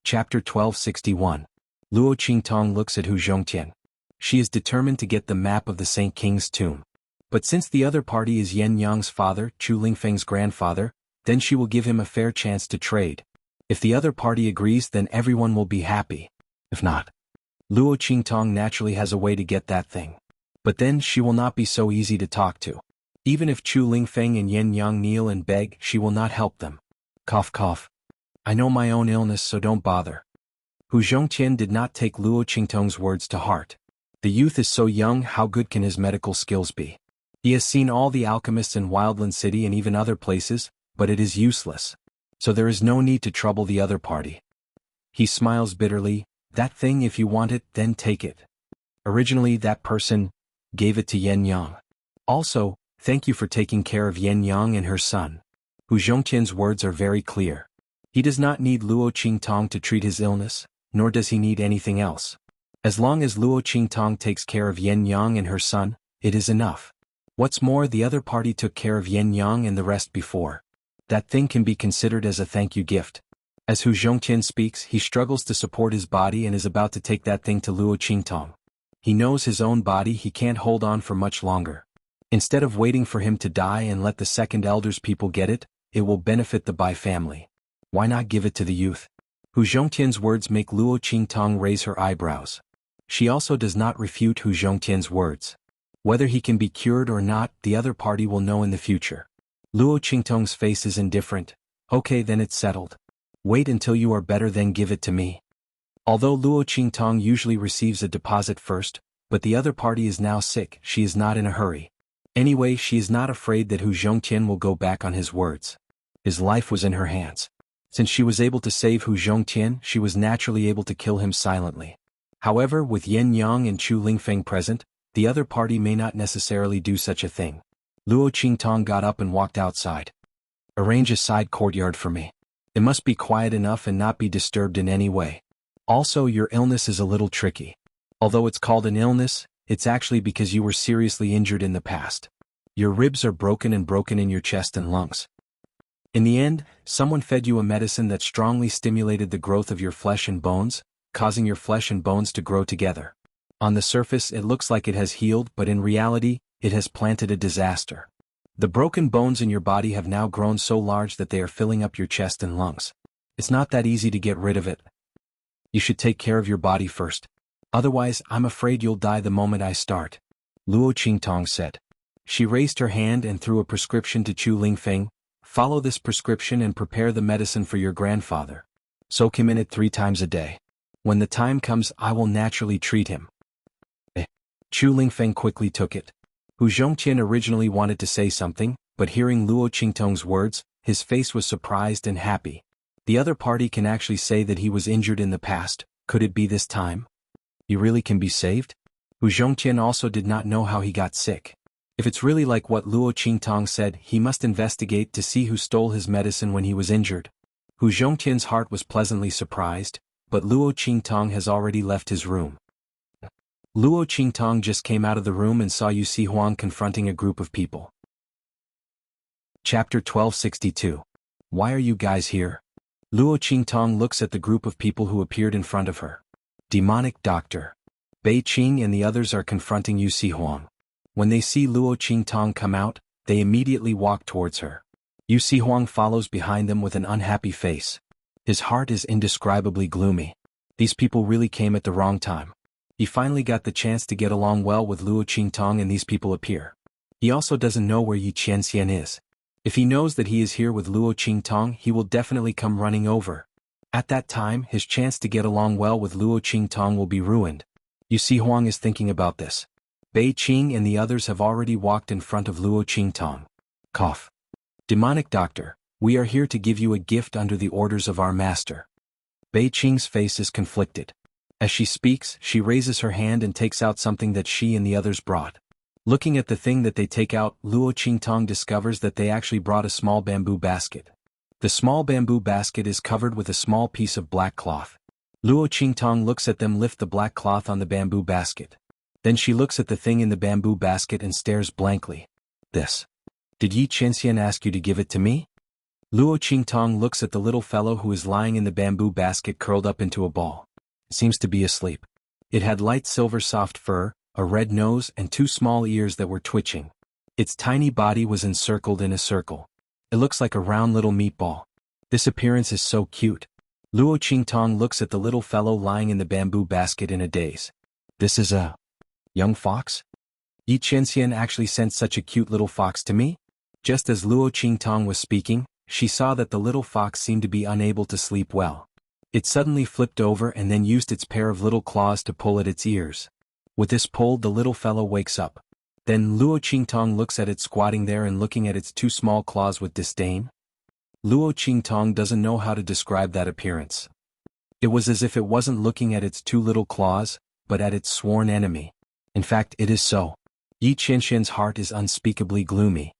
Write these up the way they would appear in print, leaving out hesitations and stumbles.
Chapter 1261. Luo Qingtong looks at Hu Zhongtian. She is determined to get the map of the Saint King's tomb. But since the other party is Yan Yang's father, Chu Lingfeng's grandfather, then she will give him a fair chance to trade. If the other party agrees, then everyone will be happy. If not, Luo Qingtong naturally has a way to get that thing. But then she will not be so easy to talk to. Even if Chu Lingfeng and Yan Yang kneel and beg, she will not help them. Cough cough. I know my own illness, so don't bother. Hu Zhongtian did not take Luo Qingtong's words to heart. The youth is so young, how good can his medical skills be? He has seen all the alchemists in Wildland City and even other places, but it is useless. So there is no need to trouble the other party. He smiles bitterly. That thing, if you want it, then take it. Originally that person gave it to Yan Yang. Also, thank you for taking care of Yan Yang and her son. Hu Zhongtian's words are very clear. He does not need Luo Qingtong to treat his illness, nor does he need anything else. As long as Luo Qingtong takes care of Yan Yang and her son, it is enough. What's more, the other party took care of Yan Yang and the rest before. That thing can be considered as a thank you gift. As Hu Zhongtian speaks, he struggles to support his body and is about to take that thing to Luo Qingtong. He knows his own body, he can't hold on for much longer. Instead of waiting for him to die and let the second elders people get it, it will benefit the Bai family. Why not give it to the youth? Hu Zhongtian's words make Luo Qingtong raise her eyebrows. She also does not refute Hu Zhongtian's words. Whether he can be cured or not, the other party will know in the future. Luo Qingtong's face is indifferent. Okay, then it's settled. Wait until you are better, then give it to me. Although Luo Qingtong usually receives a deposit first, but the other party is now sick, she is not in a hurry. Anyway, she is not afraid that Hu Zhongtian will go back on his words. His life was in her hands. Since she was able to save Hu Zhongtian, she was naturally able to kill him silently. However, with Yan Yang and Chu Lingfeng present, the other party may not necessarily do such a thing. Luo Qingtong got up and walked outside. Arrange a side courtyard for me. It must be quiet enough and not be disturbed in any way. Also, your illness is a little tricky. Although it's called an illness, it's actually because you were seriously injured in the past. Your ribs are broken in your chest and lungs. In the end, someone fed you a medicine that strongly stimulated the growth of your flesh and bones, causing your flesh and bones to grow together. On the surface it looks like it has healed, but in reality, it has planted a disaster. The broken bones in your body have now grown so large that they are filling up your chest and lungs. It's not that easy to get rid of it. You should take care of your body first. Otherwise, I'm afraid you'll die the moment I start. Luo Qingtong said. She raised her hand and threw a prescription to Chu Lingfeng. Follow this prescription and prepare the medicine for your grandfather. Soak him in it 3 times a day. When the time comes, I will naturally treat him. Chu Lingfeng quickly took it. Hu Zhongtian originally wanted to say something, but hearing Luo Qingtong's words, his face was surprised and happy. The other party can actually say that he was injured in the past. Could it be this time? You really can be saved? Hu Zhongtian also did not know how he got sick. If it's really like what Luo Qingtong said, he must investigate to see who stole his medicine when he was injured. Hu Zhongtian's heart was pleasantly surprised, but Luo Qingtong has already left his room. Luo Qingtong just came out of the room and saw Yu Huang confronting a group of people. Chapter 1262. Why are you guys here? Luo Qingtong looks at the group of people who appeared in front of her. Demonic Doctor Bei Qing and the others are confronting Yu Huang. When they see Luo Qingtong come out, they immediately walk towards her. Yu Huang follows behind them with an unhappy face. His heart is indescribably gloomy. These people really came at the wrong time. He finally got the chance to get along well with Luo Qingtong and these people appear. He also doesn't know where Yi Qianxian is. If he knows that he is here with Luo Qingtong, he will definitely come running over. At that time, his chance to get along well with Luo Qingtong will be ruined. Yu Huang is thinking about this. Bei Qing and the others have already walked in front of Luo Qingtong. Cough. Demonic Doctor, we are here to give you a gift under the orders of our master. Bei Qing's face is conflicted. As she speaks, she raises her hand and takes out something that she and the others brought. Looking at the thing that they take out, Luo Qingtong discovers that they actually brought a small bamboo basket. The small bamboo basket is covered with a small piece of black cloth. Luo Qingtong looks at them lift the black cloth on the bamboo basket. Then she looks at the thing in the bamboo basket and stares blankly. This. Did Yi Qianxian ask you to give it to me? Luo Qingtong looks at the little fellow who is lying in the bamboo basket curled up into a ball. It seems to be asleep. It had light silver soft fur, a red nose and 2 small ears that were twitching. Its tiny body was encircled in a circle. It looks like a round little meatball. This appearance is so cute. Luo Qingtong looks at the little fellow lying in the bamboo basket in a daze. This is a young fox? Yi Qianxian actually sent such a cute little fox to me? Just as Luo Qingtong was speaking, she saw that the little fox seemed to be unable to sleep well. It suddenly flipped over and then used its pair of little claws to pull at its ears. With this pull, the little fellow wakes up. Then Luo Qingtong looks at it squatting there and looking at its 2 small claws with disdain. Luo Qingtong doesn't know how to describe that appearance. It was as if it wasn't looking at its 2 little claws, but at its sworn enemy. In fact, it is so. Yi Qianxian's heart is unspeakably gloomy.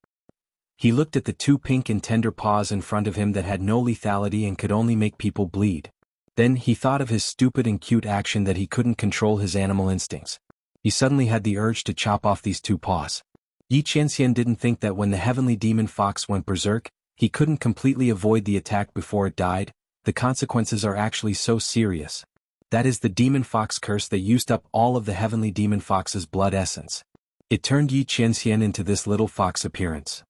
He looked at the 2 pink and tender paws in front of him that had no lethality and could only make people bleed. Then he thought of his stupid and cute action that he couldn't control his animal instincts. He suddenly had the urge to chop off these 2 paws. Yi Qianxian didn't think that when the heavenly demon fox went berserk, he couldn't completely avoid the attack before it died. The consequences are actually so serious. That is the demon fox curse that used up all of the heavenly demon fox's blood essence. It turned Yi Qianxian into this little fox appearance.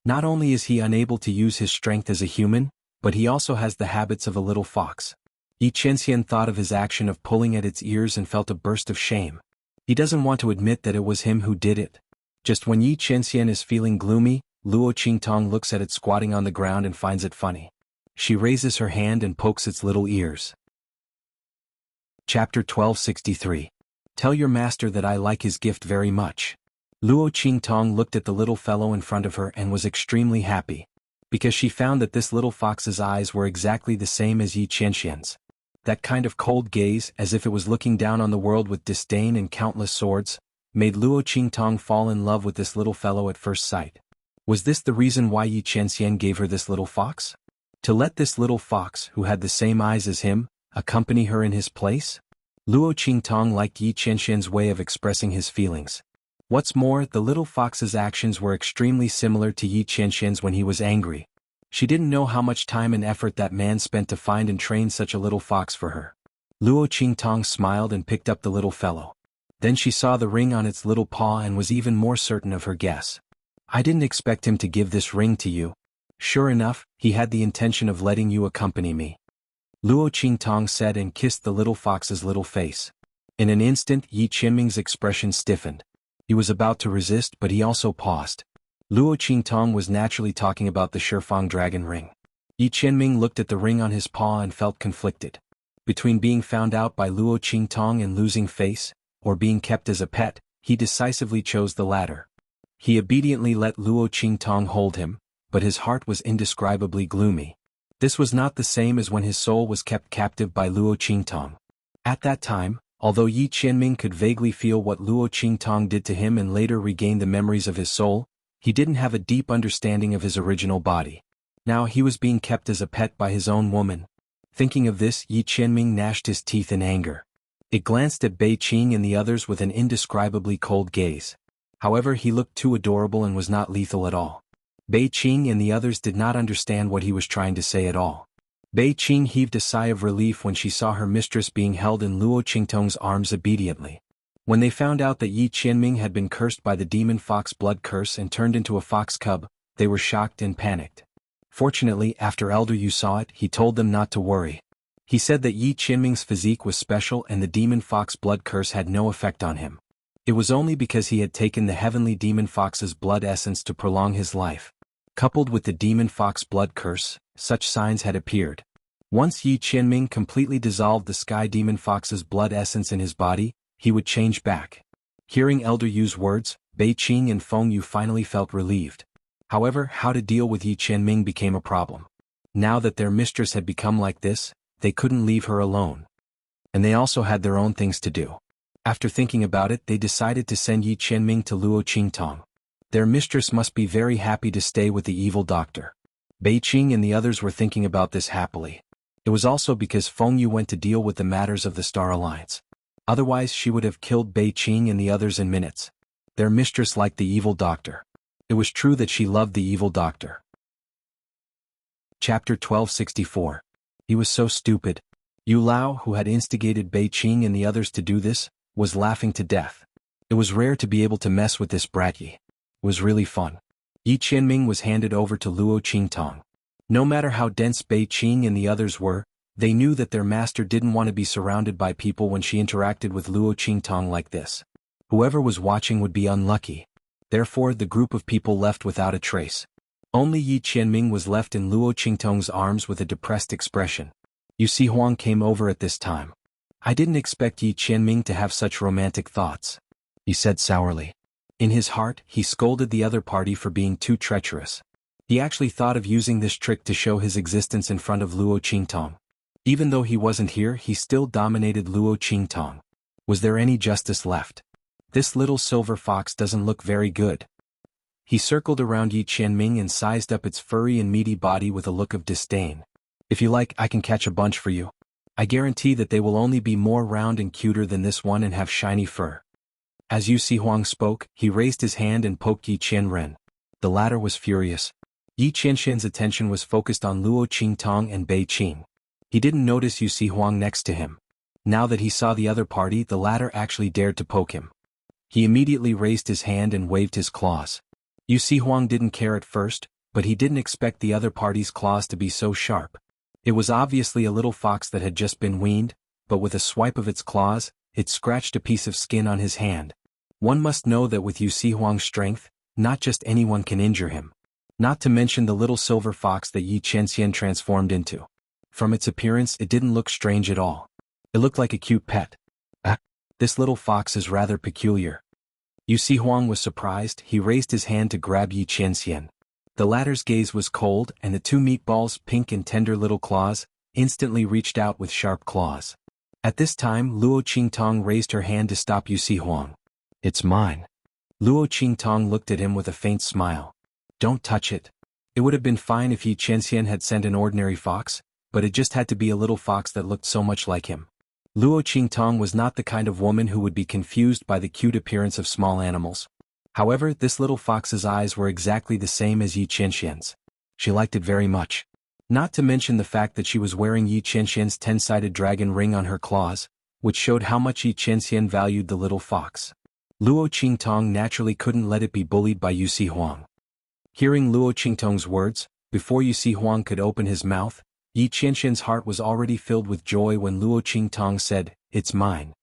Not only is he unable to use his strength as a human, but he also has the habits of a little fox. Yi Qianxian thought of his action of pulling at its ears and felt a burst of shame. He doesn't want to admit that it was him who did it. Just when Yi Qianxian is feeling gloomy, Luo Qingtong looks at it squatting on the ground and finds it funny. She raises her hand and pokes its little ears. Chapter 1263. Tell your master that I like his gift very much. Luo Qingtong looked at the little fellow in front of her and was extremely happy, because she found that this little fox's eyes were exactly the same as Yi Qianxian's. That kind of cold gaze, as if it was looking down on the world with disdain and countless swords, made Luo Qingtong fall in love with this little fellow at first sight. Was this the reason why Yi Qianxian gave her this little fox? To let this little fox, who had the same eyes as him, accompany her in his place? Luo Qingtong liked Yi Qianxian's way of expressing his feelings. What's more, the little fox's actions were extremely similar to Yi Qianxian's when he was angry. She didn't know how much time and effort that man spent to find and train such a little fox for her. Luo Qingtong smiled and picked up the little fellow. Then she saw the ring on its little paw and was even more certain of her guess. I didn't expect him to give this ring to you. Sure enough, he had the intention of letting you accompany me. Luo Qingtong said and kissed the little fox's little face. In an instant, Yi Qianming's expression stiffened. He was about to resist, but he also paused. Luo Qingtong was naturally talking about the Shifang dragon ring. Yi Qianming looked at the ring on his paw and felt conflicted. Between being found out by Luo Qingtong and losing face, or being kept as a pet, he decisively chose the latter. He obediently let Luo Qingtong hold him, but his heart was indescribably gloomy. This was not the same as when his soul was kept captive by Luo Qingtong. At that time, although Yi Qianming could vaguely feel what Luo Qingtong did to him and later regain the memories of his soul, he didn't have a deep understanding of his original body. Now he was being kept as a pet by his own woman. Thinking of this, Yi Qianming gnashed his teeth in anger. It glanced at Bei Qing and the others with an indescribably cold gaze. However, he looked too adorable and was not lethal at all. Bei Qing and the others did not understand what he was trying to say at all. Bei Qing heaved a sigh of relief when she saw her mistress being held in Luo Qingtong's arms obediently. When they found out that Yi Qianming had been cursed by the demon fox blood curse and turned into a fox cub, they were shocked and panicked. Fortunately, after Elder Yu saw it, he told them not to worry. He said that Yi Qianming's physique was special and the demon fox blood curse had no effect on him. It was only because he had taken the heavenly demon fox's blood essence to prolong his life. Coupled with the demon fox blood curse, such signs had appeared. Once Yi Qianming completely dissolved the sky demon fox's blood essence in his body, he would change back. Hearing Elder Yu's words, Bei Qing and Feng Yu finally felt relieved. However, how to deal with Yi Qianming became a problem. Now that their mistress had become like this, they couldn't leave her alone. And they also had their own things to do. After thinking about it, they decided to send Yi Qianming to Luo Qingtong. Their mistress must be very happy to stay with the evil doctor. Bei Qing and the others were thinking about this happily. It was also because Feng Yu went to deal with the matters of the Star Alliance. Otherwise she would have killed Bei Qing and the others in minutes. Their mistress liked the evil doctor. It was true that she loved the evil doctor. Chapter 1264. He was so stupid. Yu Lao, who had instigated Bei Qing and the others to do this, was laughing to death. It was rare to be able to mess with this brat Yi. It was really fun. Yi Qianming was handed over to Luo Qingtong. No matter how dense Bei Qing and the others were, they knew that their master didn't want to be surrounded by people when she interacted with Luo Qingtong like this. Whoever was watching would be unlucky. Therefore, the group of people left without a trace. Only Yi Qianming was left in Luo Qingtong's arms with a depressed expression. Yu Huang came over at this time. I didn't expect Yi Qianming to have such romantic thoughts, he said sourly. In his heart, he scolded the other party for being too treacherous. He actually thought of using this trick to show his existence in front of Luo Qingtong. Even though he wasn't here, he still dominated Luo Qingtong. Was there any justice left? This little silver fox doesn't look very good. He circled around Yi Qianming and sized up its furry and meaty body with a look of disdain. If you like, I can catch a bunch for you. I guarantee that they will only be more round and cuter than this one and have shiny fur. As Yu Huang spoke, he raised his hand and poked Yi Qianren. The latter was furious. Yi Qianxian's attention was focused on Luo Qingtong and Bei Qing. He didn't notice Yu Huang next to him. Now that he saw the other party, the latter actually dared to poke him. He immediately raised his hand and waved his claws. Yu Huang didn't care at first, but he didn't expect the other party's claws to be so sharp. It was obviously a little fox that had just been weaned, but with a swipe of its claws, it scratched a piece of skin on his hand. One must know that with Yu Huang's strength, not just anyone can injure him. Not to mention the little silver fox that Yi Qianxian transformed into. From its appearance, it didn't look strange at all. It looked like a cute pet. This little fox is rather peculiar. Yu Huang was surprised. He raised his hand to grab Yi Qianxian. The latter's gaze was cold, and the two meatballs, pink and tender little claws, instantly reached out with sharp claws. At this time, Luo Qingtong raised her hand to stop Yu Huang. It's mine. Luo Qingtong looked at him with a faint smile. Don't touch it. It would have been fine if Yi Qianxian had sent an ordinary fox, but it just had to be a little fox that looked so much like him. Luo Qingtong was not the kind of woman who would be confused by the cute appearance of small animals. However, this little fox's eyes were exactly the same as Yi Qianxian's. She liked it very much. Not to mention the fact that she was wearing Yi Qianxian's 10-sided dragon ring on her claws, which showed how much Yi Qianxian valued the little fox. Luo Qingtong naturally couldn't let it be bullied by Yu Huang. Hearing Luo Qingtong's words, before Yu Huang could open his mouth, Yi Qianxian's heart was already filled with joy when Luo Qingtong said, "It's mine."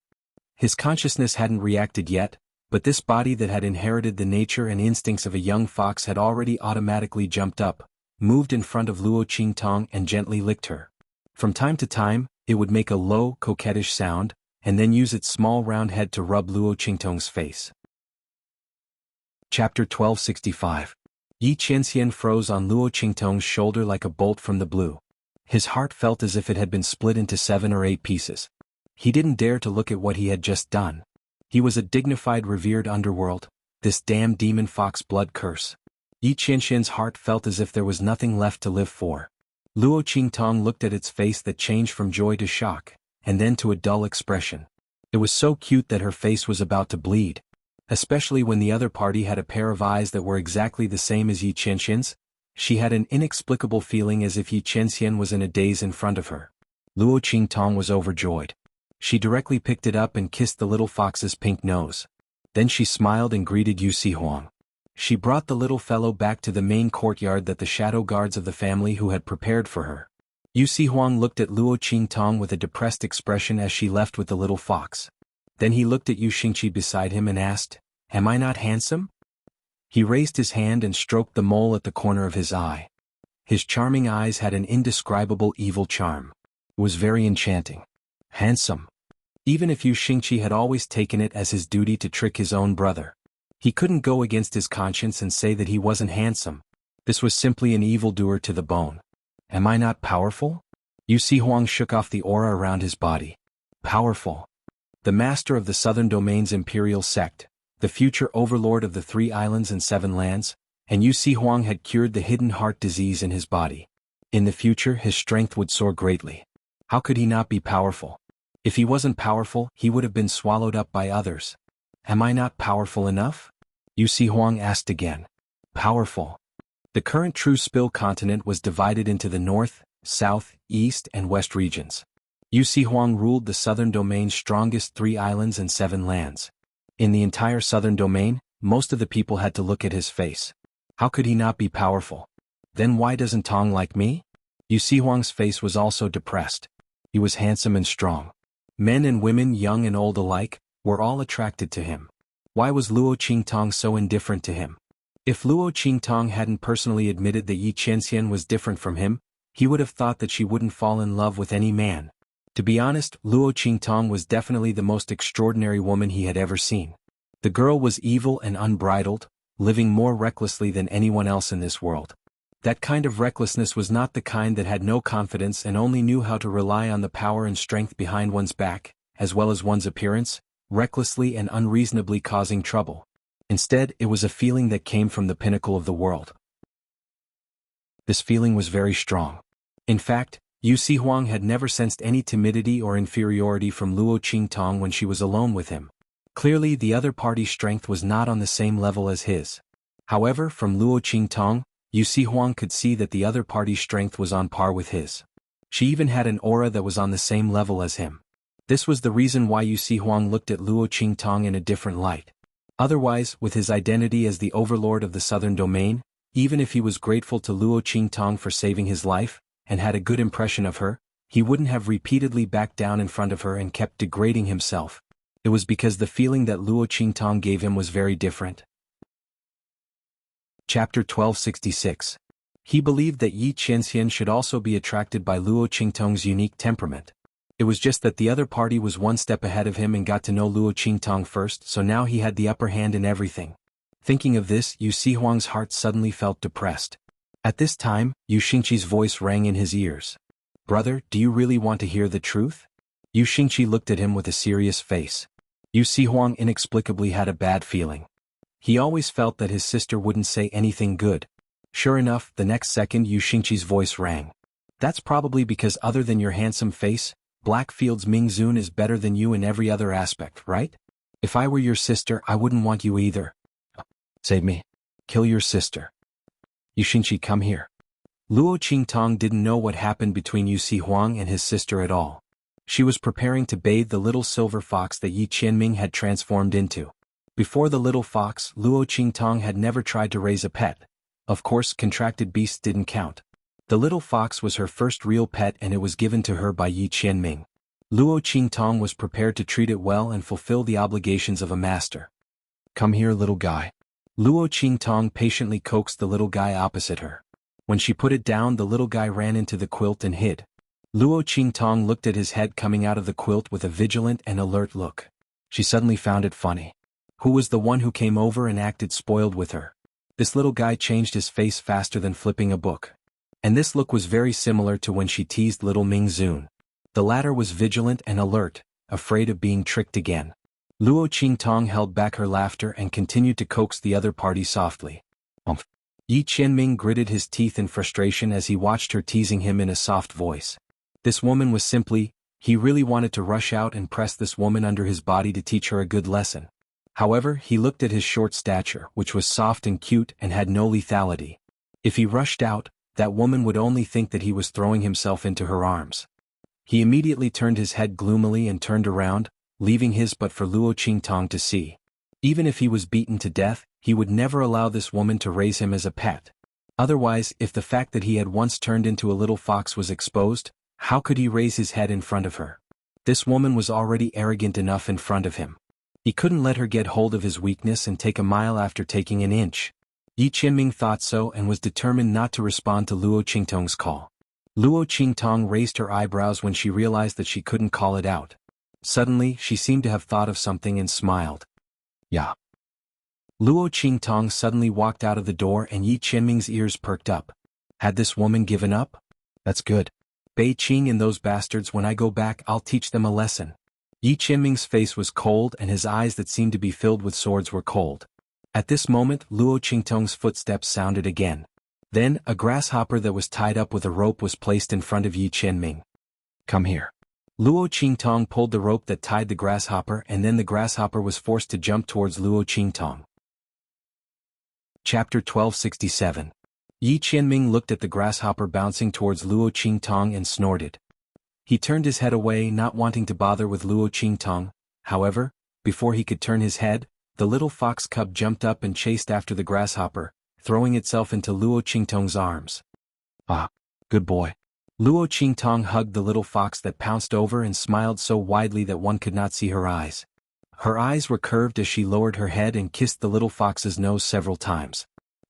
His consciousness hadn't reacted yet, but this body that had inherited the nature and instincts of a young fox had already automatically jumped up, moved in front of Luo Qingtong and gently licked her. From time to time, it would make a low, coquettish sound, and then use its small round head to rub Luo Qingtong's face. Chapter 1265. Yi Qianxian froze on Luo Qingtong's shoulder like a bolt from the blue. His heart felt as if it had been split into 7 or 8 pieces. He didn't dare to look at what he had just done. He was a dignified, revered underworld. This damn demon fox blood curse. Yi Qianxian's heart felt as if there was nothing left to live for. Luo Qingtong looked at its face that changed from joy to shock, and then to a dull expression. It was so cute that her face was about to bleed. Especially when the other party had a pair of eyes that were exactly the same as Yi Qianxian's. She had an inexplicable feeling as if Yi Qianxian was in a daze in front of her. Luo Qingtong was overjoyed. She directly picked it up and kissed the little fox's pink nose. Then she smiled and greeted Yu Huang. She brought the little fellow back to the main courtyard that the shadow guards of the family who had prepared for her. Yu Huang looked at Luo Qingtong with a depressed expression as she left with the little fox. Then he looked at Yu Xingqi beside him and asked, "Am I not handsome?" He raised his hand and stroked the mole at the corner of his eye. His charming eyes had an indescribable evil charm. It was very enchanting. Handsome. Even if Yu Xingqi had always taken it as his duty to trick his own brother. He couldn't go against his conscience and say that he wasn't handsome. This was simply an evildoer to the bone. Am I not powerful? Yu Huang shook off the aura around his body. Powerful. The master of the Southern Domain's imperial sect, the future overlord of the 3 islands and 7 lands, and Yu Huang had cured the hidden heart disease in his body. In the future, his strength would soar greatly. How could he not be powerful? If he wasn't powerful, he would have been swallowed up by others. Am I not powerful enough? Yu Huang asked again. Powerful. The current True Spill continent was divided into the north, south, east, and west regions. Wuxia Huang ruled the southern domain's strongest 3 islands and 7 lands. In the entire southern domain, most of the people had to look at his face. How could he not be powerful? Then why doesn't Tong like me? Wuxia Huang's face was also depressed. He was handsome and strong. Men and women, young and old alike, were all attracted to him. Why was Luo Qingtong so indifferent to him? If Luo Qingtong hadn't personally admitted that Yi Qianxian was different from him, he would have thought that she wouldn't fall in love with any man. To be honest, Luo Qingtong was definitely the most extraordinary woman he had ever seen. The girl was evil and unbridled, living more recklessly than anyone else in this world. That kind of recklessness was not the kind that had no confidence and only knew how to rely on the power and strength behind one's back, as well as one's appearance, recklessly and unreasonably causing trouble. Instead, it was a feeling that came from the pinnacle of the world. This feeling was very strong. In fact, Wuxia Huang had never sensed any timidity or inferiority from Luo Qingtong when she was alone with him. Clearly, the other party's strength was not on the same level as his. However, from Luo Qingtong, Wuxia Huang could see that the other party's strength was on par with his. She even had an aura that was on the same level as him. This was the reason why Wuxia Huang looked at Luo Qingtong in a different light. Otherwise, with his identity as the overlord of the southern domain, even if he was grateful to Luo Qingtong for saving his life, and had a good impression of her, he wouldn't have repeatedly backed down in front of her and kept degrading himself. It was because the feeling that Luo Qingtong gave him was very different. Chapter 1266. He believed that Yi Qianxian should also be attracted by Luo Qingtong's unique temperament. It was just that the other party was one step ahead of him and got to know Luo Qingtong first, so now he had the upper hand in everything. Thinking of this, Wuxia Huang's heart suddenly felt depressed. At this time, Yu Xingqi's voice rang in his ears. "Brother, do you really want to hear the truth?" Yu Xingqi looked at him with a serious face. Wuxia Huang inexplicably had a bad feeling. He always felt that his sister wouldn't say anything good. Sure enough, the next second Yu Xingqi's voice rang. "That's probably because other than your handsome face, Blackfield's Mingzun is better than you in every other aspect, right? If I were your sister, I wouldn't want you either." "Save me. Kill your sister. Yu Xingqi, come here." Luo Qingtong didn't know what happened between Wuxia Huang and his sister at all. She was preparing to bathe the little silver fox that Yi Qianming had transformed into. Before the little fox, Luo Qingtong had never tried to raise a pet. Of course, contracted beasts didn't count. The little fox was her first real pet and it was given to her by Yi Qianming. Luo Qingtong was prepared to treat it well and fulfill the obligations of a master. "Come here, little guy." Luo Qingtong patiently coaxed the little guy opposite her. When she put it down, the little guy ran into the quilt and hid. Luo Qingtong looked at his head coming out of the quilt with a vigilant and alert look. She suddenly found it funny. Who was the one who came over and acted spoiled with her? This little guy changed his face faster than flipping a book. And this look was very similar to when she teased little Mingzun. The latter was vigilant and alert, afraid of being tricked again. Luo Qingtong held back her laughter and continued to coax the other party softly. "Umph." Yi Qianming gritted his teeth in frustration as he watched her teasing him in a soft voice. This woman was simply, he really wanted to rush out and press this woman under his body to teach her a good lesson. However, he looked at his short stature, which was soft and cute and had no lethality. If he rushed out, that woman would only think that he was throwing himself into her arms. He immediately turned his head gloomily and turned around, leaving his but for Luo Qingtong to see. Even if he was beaten to death, he would never allow this woman to raise him as a pet. Otherwise, if the fact that he had once turned into a little fox was exposed, how could he raise his head in front of her? This woman was already arrogant enough in front of him. He couldn't let her get hold of his weakness and take a mile after taking an inch. Yi Qianming thought so and was determined not to respond to Luo Qingtong's call. Luo Qingtong raised her eyebrows when she realized that she couldn't call it out. Suddenly, she seemed to have thought of something and smiled. "Yeah." Luo Qingtong suddenly walked out of the door and Yi Qianming's ears perked up. Had this woman given up? That's good. Bei Qing and those bastards, when I go back I'll teach them a lesson. Yi Qianming's face was cold and his eyes that seemed to be filled with swords were cold. At this moment, Luo Qingtong's footsteps sounded again. Then, a grasshopper that was tied up with a rope was placed in front of Yi Qianming. "Come here." Luo Qingtong pulled the rope that tied the grasshopper and then the grasshopper was forced to jump towards Luo Qingtong. Chapter 1267. Yi Qianming looked at the grasshopper bouncing towards Luo Qingtong and snorted. He turned his head away, not wanting to bother with Luo Qingtong. However, before he could turn his head, the little fox cub jumped up and chased after the grasshopper, throwing itself into Luo Qingtong's arms. Ah, good boy. Luo Qingtong hugged the little fox that pounced over and smiled so widely that one could not see her eyes. Her eyes were curved as she lowered her head and kissed the little fox's nose several times.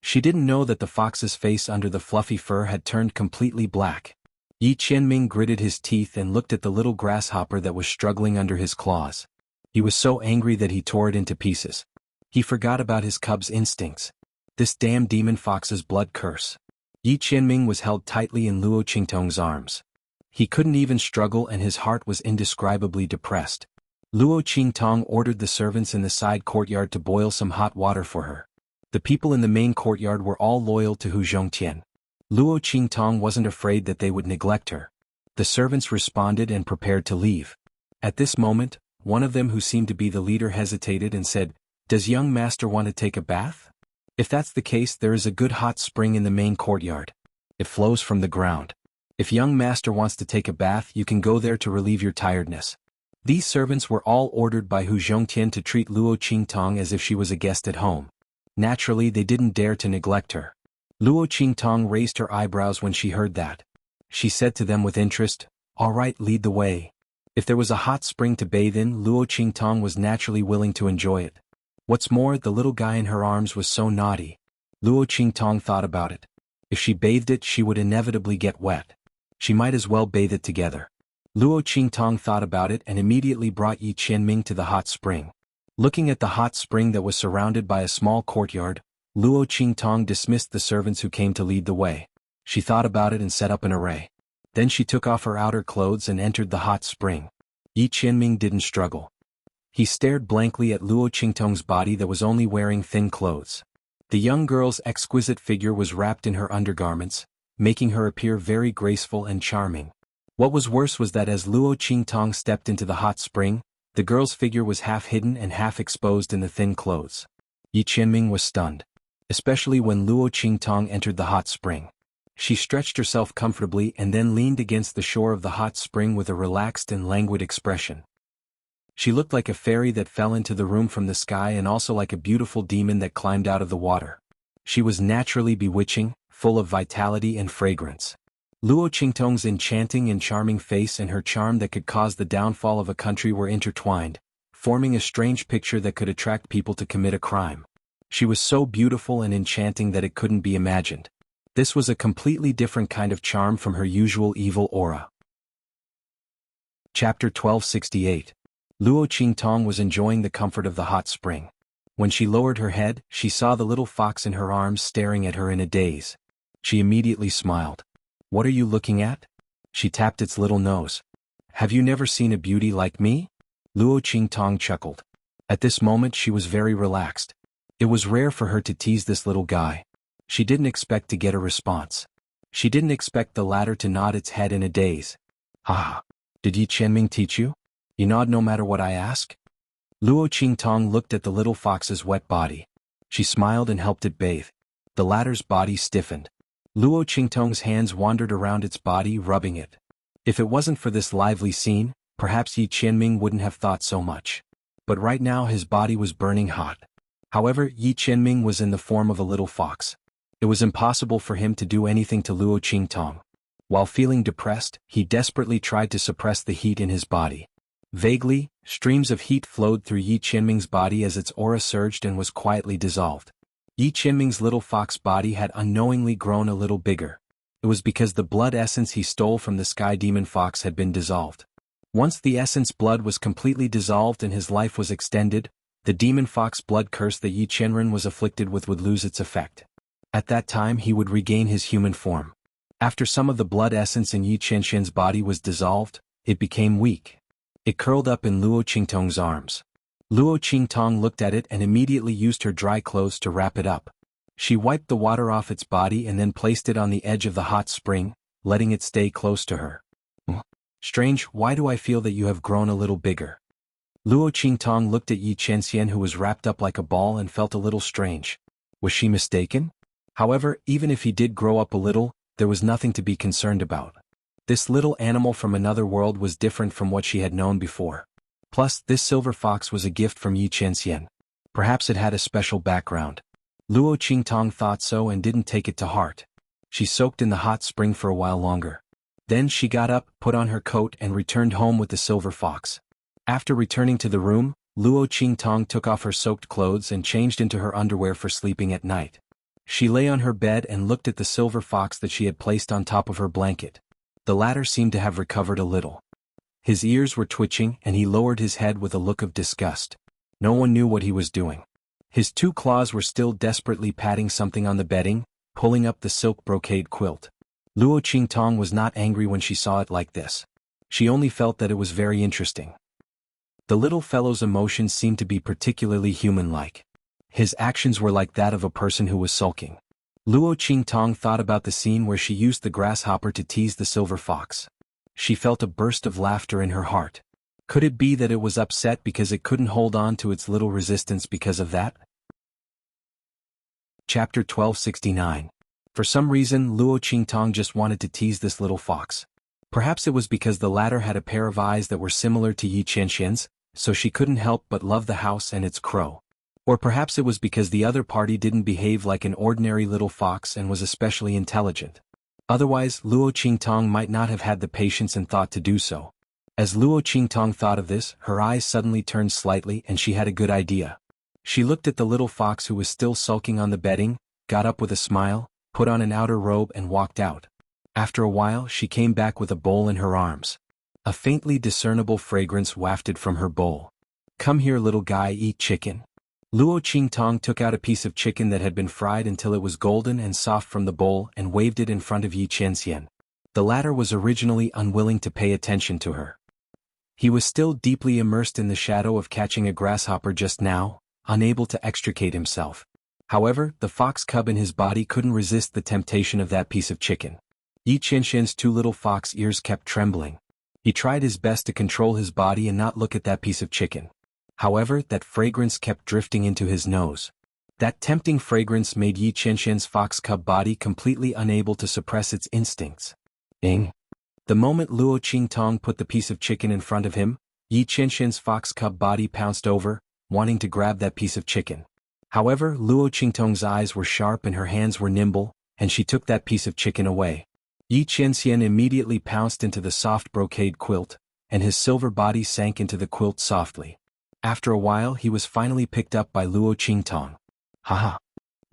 She didn't know that the fox's face under the fluffy fur had turned completely black. Yi Qianming gritted his teeth and looked at the little grasshopper that was struggling under his claws. He was so angry that he tore it into pieces. He forgot about his cub's instincts. This damn demon fox's blood curse. Yi Qianming was held tightly in Luo Qingtong's arms. He couldn't even struggle and his heart was indescribably depressed. Luo Qingtong ordered the servants in the side courtyard to boil some hot water for her. The people in the main courtyard were all loyal to Hu Zhongtian. Luo Qingtong wasn't afraid that they would neglect her. The servants responded and prepared to leave. At this moment, one of them who seemed to be the leader hesitated and said, "Does young master want to take a bath? If that's the case, there is a good hot spring in the main courtyard. It flows from the ground. If young master wants to take a bath, you can go there to relieve your tiredness." These servants were all ordered by Hu Zhongtian to treat Luo Qingtong as if she was a guest at home. Naturally, they didn't dare to neglect her. Luo Qingtong raised her eyebrows when she heard that. She said to them with interest, "All right, lead the way." If there was a hot spring to bathe in, Luo Qingtong was naturally willing to enjoy it. What's more, the little guy in her arms was so naughty. Luo Qingtong thought about it. If she bathed it, she would inevitably get wet. She might as well bathe it together. Luo Qingtong thought about it and immediately brought Yi Qianming to the hot spring. Looking at the hot spring that was surrounded by a small courtyard, Luo Qingtong dismissed the servants who came to lead the way. She thought about it and set up an array. Then she took off her outer clothes and entered the hot spring. Yi Qianming didn't struggle. He stared blankly at Luo Qingtong's body that was only wearing thin clothes. The young girl's exquisite figure was wrapped in her undergarments, making her appear very graceful and charming. What was worse was that as Luo Qingtong stepped into the hot spring, the girl's figure was half hidden and half exposed in the thin clothes. Yi Qianming was stunned, especially when Luo Qingtong entered the hot spring. She stretched herself comfortably and then leaned against the shore of the hot spring with a relaxed and languid expression. She looked like a fairy that fell into the room from the sky and also like a beautiful demon that climbed out of the water. She was naturally bewitching, full of vitality and fragrance. Luo Qingtong's enchanting and charming face and her charm that could cause the downfall of a country were intertwined, forming a strange picture that could attract people to commit a crime. She was so beautiful and enchanting that it couldn't be imagined. This was a completely different kind of charm from her usual evil aura. Chapter 1268. Luo Qingtong was enjoying the comfort of the hot spring. When she lowered her head, she saw the little fox in her arms staring at her in a daze. She immediately smiled. "What are you looking at?" She tapped its little nose. "Have you never seen a beauty like me?" Luo Qingtong chuckled. At this moment she was very relaxed. It was rare for her to tease this little guy. She didn't expect to get a response. She didn't expect the latter to nod its head in a daze. "Ah, did Yi Qianming teach you? You nod no matter what I ask?" Luo Qingtong looked at the little fox's wet body. She smiled and helped it bathe. The latter's body stiffened. Luo Qingtong's hands wandered around its body, rubbing it. If it wasn't for this lively scene, perhaps Yi Qianming wouldn't have thought so much. But right now his body was burning hot. However, Yi Qianming was in the form of a little fox. It was impossible for him to do anything to Luo Qingtong. While feeling depressed, he desperately tried to suppress the heat in his body. Vaguely, streams of heat flowed through Yi Qianming's body as its aura surged and was quietly dissolved. Yi Qianming's little fox body had unknowingly grown a little bigger. It was because the blood essence he stole from the sky demon fox had been dissolved. Once the essence blood was completely dissolved and his life was extended, the demon fox blood curse that Yi Qianren was afflicted with would lose its effect. At that time he would regain his human form. After some of the blood essence in Yi Qianxian's body was dissolved, it became weak. It curled up in Luo Qingtong's arms. Luo Qingtong looked at it and immediately used her dry clothes to wrap it up. She wiped the water off its body and then placed it on the edge of the hot spring, letting it stay close to her. "Strange, why do I feel that you have grown a little bigger?" Luo Qingtong looked at Yi Qianxian who was wrapped up like a ball and felt a little strange. Was she mistaken? However, even if he did grow up a little, there was nothing to be concerned about. This little animal from another world was different from what she had known before. Plus, this silver fox was a gift from Yi Qianxian. Perhaps it had a special background. Luo Qingtong thought so and didn't take it to heart. She soaked in the hot spring for a while longer. Then she got up, put on her coat and returned home with the silver fox. After returning to the room, Luo Qingtong took off her soaked clothes and changed into her underwear for sleeping at night. She lay on her bed and looked at the silver fox that she had placed on top of her blanket. The latter seemed to have recovered a little. His ears were twitching and he lowered his head with a look of disgust. No one knew what he was doing. His two claws were still desperately patting something on the bedding, pulling up the silk brocade quilt. Luo Qingtong was not angry when she saw it like this. She only felt that it was very interesting. The little fellow's emotions seemed to be particularly human-like. His actions were like that of a person who was sulking. Luo Qingtong thought about the scene where she used the grasshopper to tease the silver fox. She felt a burst of laughter in her heart. Could it be that it was upset because it couldn't hold on to its little resistance because of that? Chapter 1269. For some reason, Luo Qingtong just wanted to tease this little fox. Perhaps it was because the latter had a pair of eyes that were similar to Yi Qianxian's, so she couldn't help but love the house and its crow. Or perhaps it was because the other party didn't behave like an ordinary little fox and was especially intelligent. Otherwise, Luo Qingtong might not have had the patience and thought to do so. As Luo Qingtong thought of this, her eyes suddenly turned slightly and she had a good idea. She looked at the little fox who was still sulking on the bedding, got up with a smile, put on an outer robe and walked out. After a while she came back with a bowl in her arms. A faintly discernible fragrance wafted from her bowl. "Come here, little guy, eat chicken." Luo Qingtong took out a piece of chicken that had been fried until it was golden and soft from the bowl and waved it in front of Yi Qianxian. The latter was originally unwilling to pay attention to her. He was still deeply immersed in the shadow of catching a grasshopper just now, unable to extricate himself. However, the fox cub in his body couldn't resist the temptation of that piece of chicken. Yi Qianxian's two little fox ears kept trembling. He tried his best to control his body and not look at that piece of chicken. However, that fragrance kept drifting into his nose. That tempting fragrance made Yi Qianxian's fox cub body completely unable to suppress its instincts. Ing. The moment Luo Qingtong put the piece of chicken in front of him, Yi Qianxian's fox cub body pounced over, wanting to grab that piece of chicken. However, Luo Qingtong's eyes were sharp and her hands were nimble, and she took that piece of chicken away. Yi Qianxian immediately pounced into the soft brocade quilt, and his silver body sank into the quilt softly. After a while he was finally picked up by Luo Qingtong. Haha.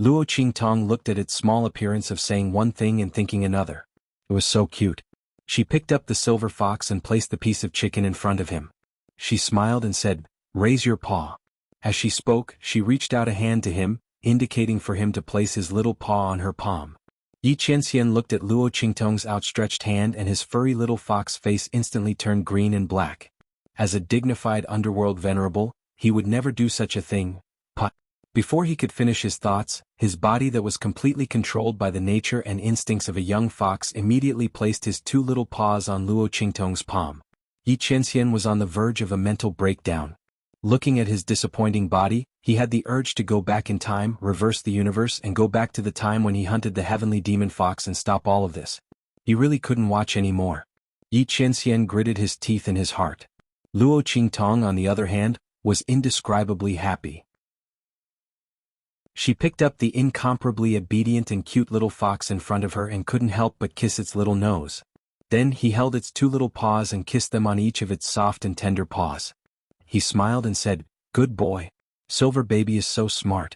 Luo Qingtong looked at its small appearance of saying one thing and thinking another. It was so cute. She picked up the silver fox and placed the piece of chicken in front of him. She smiled and said, "Raise your paw." As she spoke, she reached out a hand to him, indicating for him to place his little paw on her palm. Yi Qianxian looked at Luo Qingtong's outstretched hand and his furry little fox face instantly turned green and black. As a dignified underworld venerable, he would never do such a thing. But before he could finish his thoughts, his body that was completely controlled by the nature and instincts of a young fox immediately placed his two little paws on Luo Qingtong's palm. Yi Qianxian was on the verge of a mental breakdown. Looking at his disappointing body, he had the urge to go back in time, reverse the universe and go back to the time when he hunted the heavenly demon fox and stop all of this. He really couldn't watch anymore. Yi Qianxian gritted his teeth in his heart. Luo Qingtong, on the other hand, was indescribably happy. She picked up the incomparably obedient and cute little fox in front of her and couldn't help but kiss its little nose. Then he held its two little paws and kissed them on each of its soft and tender paws. He smiled and said, "Good boy. Silver Baby is so smart."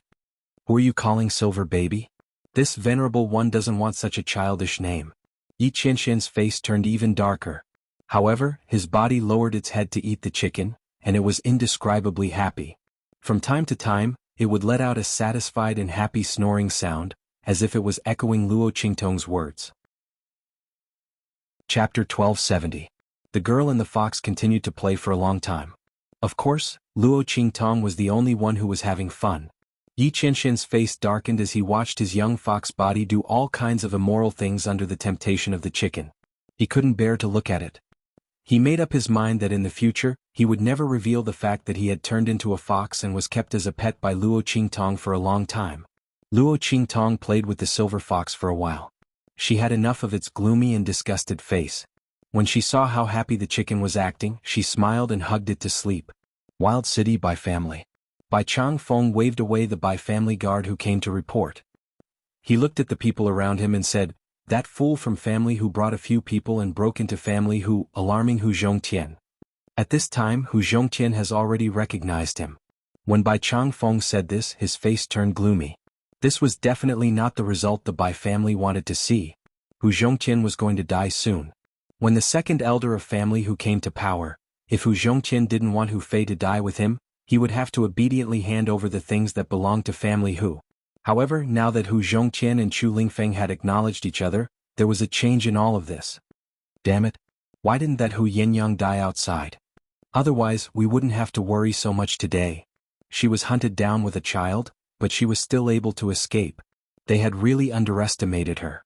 "Who are you calling Silver Baby? This venerable one doesn't want such a childish name." Yi Qianxian's face turned even darker. However, his body lowered its head to eat the chicken, and it was indescribably happy. From time to time, it would let out a satisfied and happy snoring sound, as if it was echoing Luo Qingtong's words. Chapter 1270. The girl and the fox continued to play for a long time. Of course, Luo Qingtong was the only one who was having fun. Yi Qianxian's face darkened as he watched his young fox body do all kinds of immoral things under the temptation of the chicken. He couldn't bear to look at it. He made up his mind that in the future, he would never reveal the fact that he had turned into a fox and was kept as a pet by Luo Qingtong for a long time. Luo Qingtong played with the silver fox for a while. She had enough of its gloomy and disgusted face. When she saw how happy the chicken was acting, she smiled and hugged it to sleep. Wild City Bai family. Bai Changfeng waved away the Bai family guard who came to report. He looked at the people around him and said, "That fool from family who brought a few people and broke into family who, alarming Hu Zhongtian." At this time Hu Zhongtian has already recognized him. When Bai Changfeng said this, his face turned gloomy. This was definitely not the result the Bai family wanted to see. Hu Zhongtian was going to die soon. When the second elder of family Hu came to power, if Hu Zhongtian didn't want Hu Fei to die with him, he would have to obediently hand over the things that belonged to family Hu. However, now that Hu Zhongtian and Chu Lingfeng had acknowledged each other, there was a change in all of this. Damn it! Why didn't that Hu Yenyang die outside? Otherwise, we wouldn't have to worry so much today. She was hunted down with a child, but she was still able to escape. They had really underestimated her.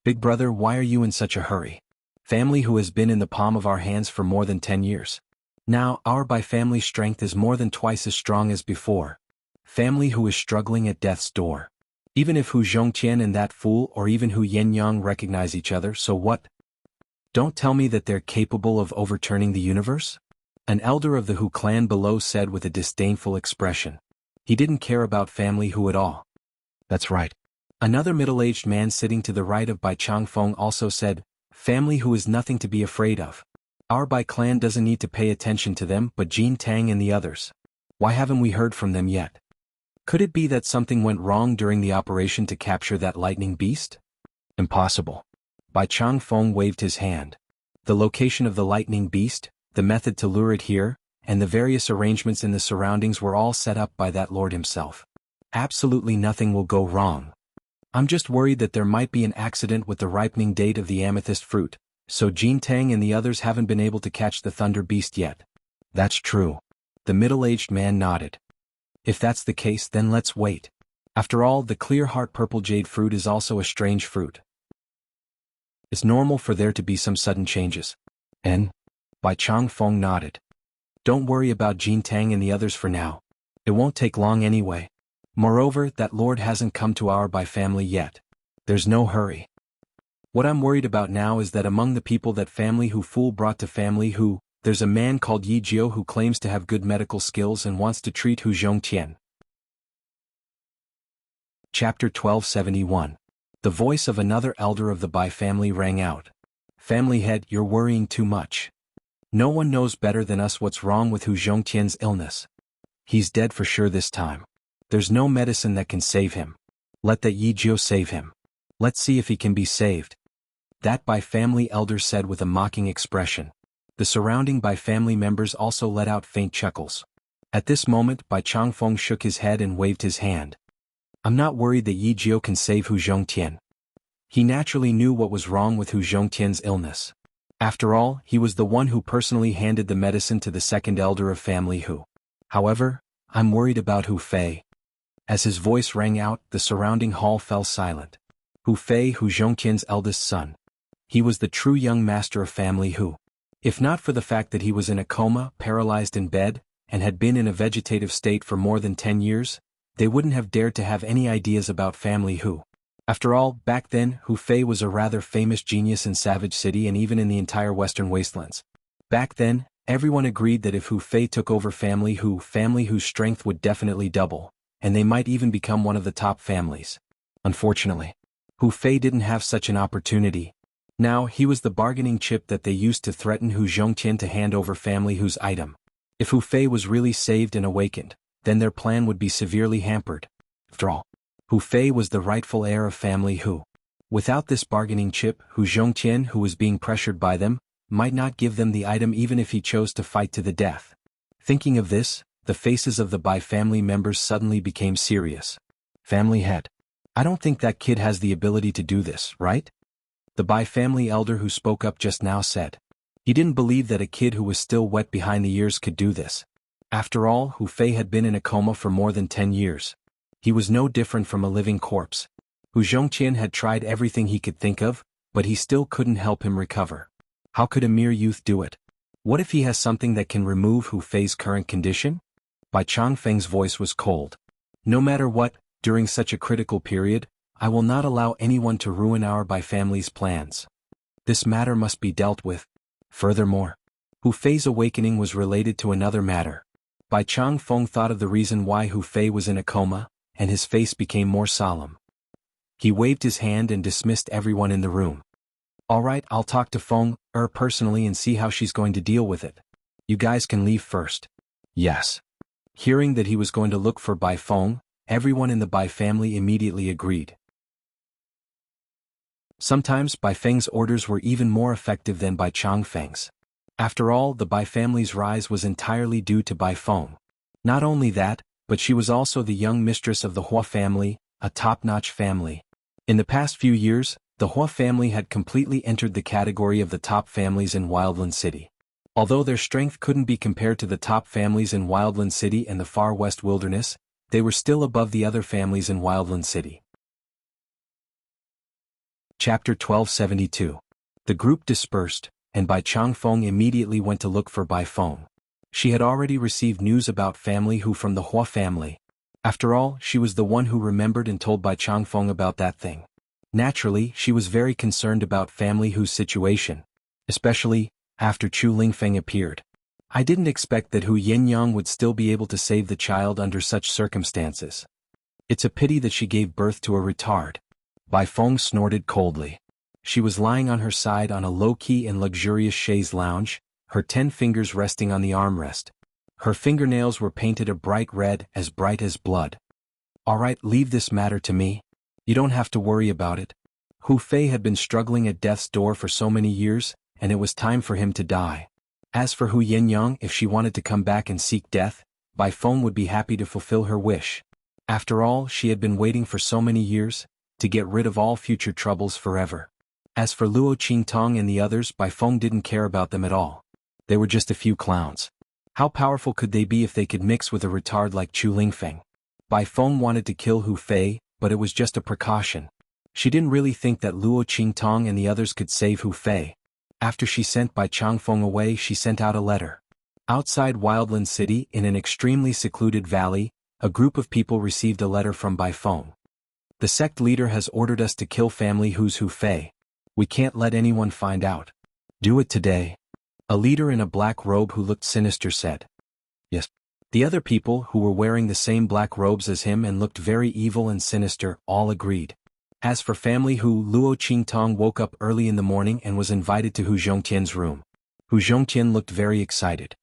Big brother, why are you in such a hurry? Family Hu has been in the palm of our hands for more than 10 years. Now, our Bai family strength is more than twice as strong as before. Family Hu is struggling at death's door. Even if Hu Zhongtian and that fool or even Hu Yenyang recognize each other, so what? Don't tell me that they're capable of overturning the universe? An elder of the Hu clan below said with a disdainful expression. He didn't care about family Hu at all. That's right. Another middle-aged man sitting to the right of Bai Changfeng also said, family Hu is nothing to be afraid of. Our Bai clan doesn't need to pay attention to them but Jin Tang and the others. Why haven't we heard from them yet? Could it be that something went wrong during the operation to capture that lightning beast? Impossible. Bai Changfeng waved his hand. The location of the lightning beast, the method to lure it here, and the various arrangements in the surroundings were all set up by that lord himself. Absolutely nothing will go wrong. I'm just worried that there might be an accident with the ripening date of the amethyst fruit, so Jin Tang and the others haven't been able to catch the thunder beast yet. That's true. The middle-aged man nodded. If that's the case, then let's wait. After all, the clear heart purple jade fruit is also a strange fruit. It's normal for there to be some sudden changes. And? Bai Changfeng nodded. Don't worry about Jin Tang and the others for now. It won't take long anyway. Moreover, that lord hasn't come to our Bai family yet. There's no hurry. What I'm worried about now is that among the people that family Hu fool brought to family Hu, there's a man called Yi Jiu who claims to have good medical skills and wants to treat Hu Zhongtian. Chapter 1271. The voice of another elder of the Bai family rang out. Family head, you're worrying too much. No one knows better than us what's wrong with Hu Zhongtian's illness. He's dead for sure this time. There's no medicine that can save him. Let that Yi Jiu save him. Let's see if he can be saved. That Bai family elder said with a mocking expression. The surrounding Bai family members also let out faint chuckles. At this moment Bai Changfeng shook his head and waved his hand. I'm not worried that Yi Jiu can save Hu Zhongtian. He naturally knew what was wrong with Hu Zhongtian's illness. After all, he was the one who personally handed the medicine to the second elder of family Hu. However, I'm worried about Hu Fei. As his voice rang out, the surrounding hall fell silent. Hu Fei, Hu Zhongtian's eldest son. He was the true young master of family Hu. If not for the fact that he was in a coma, paralyzed in bed, and had been in a vegetative state for more than 10 years, they wouldn't have dared to have any ideas about family Hu. After all, back then, Hu Fei was a rather famous genius in Savage City and even in the entire Western Wastelands. Back then, everyone agreed that if Hu Fei took over family Hu's strength would definitely double, and they might even become one of the top families. Unfortunately, Hu Fei didn't have such an opportunity. Now, he was the bargaining chip that they used to threaten Hu Zhongtian to hand over family Hu's item. If Hu Fei was really saved and awakened, then their plan would be severely hampered. After all, Hu Fei was the rightful heir of family Hu. Without this bargaining chip, Hu Zhongtian, who was being pressured by them, might not give them the item even if he chose to fight to the death. Thinking of this, the faces of the Bai family members suddenly became serious. Family head. I don't think that kid has the ability to do this, right? The Bai family elder who spoke up just now said. He didn't believe that a kid who was still wet behind the ears could do this. After all, Hu Fei had been in a coma for more than 10 years. He was no different from a living corpse. Hu Zhongtian had tried everything he could think of, but he still couldn't help him recover. How could a mere youth do it? What if he has something that can remove Hu Fei's current condition? Bai Changfeng's voice was cold. No matter what, During such a critical period, I will not allow anyone to ruin our Bai family's plans. This matter must be dealt with. Furthermore, Hu Fei's awakening was related to another matter. Bai Changfeng thought of the reason why Hu Fei was in a coma, and his face became more solemn. He waved his hand and dismissed everyone in the room. All right, I'll talk to Feng personally and see how she's going to deal with it. You guys can leave first. Yes. Hearing that he was going to look for Bai Feng, everyone in the Bai family immediately agreed. Sometimes Bai Feng's orders were even more effective than Bai Changfeng's. After all, the Bai family's rise was entirely due to Bai Feng. Not only that, but she was also the young mistress of the Hua family, a top-notch family. In the past few years, the Hua family had completely entered the category of the top families in Wildland City. Although their strength couldn't be compared to the top families in Wildland City and the Far West Wilderness, they were still above the other families in Wildland City. Chapter 1272. The group dispersed, and Bai Changfeng immediately went to look for Bai Feng. She had already received news about family Hu from the Hua family. After all, she was the one who remembered and told Bai Changfeng about that thing. Naturally, she was very concerned about family Hu's situation, especially after Chu Lingfeng appeared. I didn't expect that Hu Yinyang would still be able to save the child under such circumstances. It's a pity that she gave birth to a retard. Bai Feng snorted coldly. She was lying on her side on a low-key and luxurious chaise lounge, her 10 fingers resting on the armrest. Her fingernails were painted a bright red, as bright as blood. All right, leave this matter to me. You don't have to worry about it. Hu Fei had been struggling at death's door for so many years, and it was time for him to die. As for Hu Yinyang, if she wanted to come back and seek death, Bai Feng would be happy to fulfill her wish. After all, she had been waiting for so many years, to get rid of all future troubles forever. As for Luo Qingtong and the others, Bai Feng didn't care about them at all. They were just a few clowns. How powerful could they be if they could mix with a retard like Chu Lingfeng? Bai Feng wanted to kill Hu Fei, but it was just a precaution. She didn't really think that Luo Qingtong and the others could save Hu Fei. After she sent Bai Changfeng away, she sent out a letter. Outside Wildland City, in an extremely secluded valley, a group of people received a letter from Bai Feng. The sect leader has ordered us to kill family Hu's Hu Fei. We can't let anyone find out. Do it today. A leader in a black robe who looked sinister said. Yes. The other people, who were wearing the same black robes as him and looked very evil and sinister, all agreed. As for family Hu, Luo Qingtong woke up early in the morning and was invited to Hu Zhongtian's room. Hu Zhongtian looked very excited.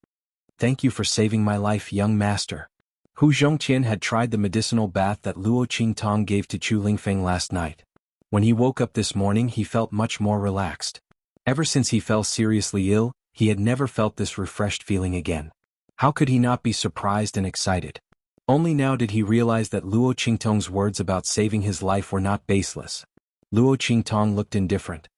Thank you for saving my life, young master. Hu Zhongtian had tried the medicinal bath that Luo Qingtong gave to Chu Lingfeng last night. When he woke up this morning, he felt much more relaxed. Ever since he fell seriously ill, he had never felt this refreshed feeling again. How could he not be surprised and excited? Only now did he realize that Luo Qingtong's words about saving his life were not baseless. Luo Qingtong looked indifferent.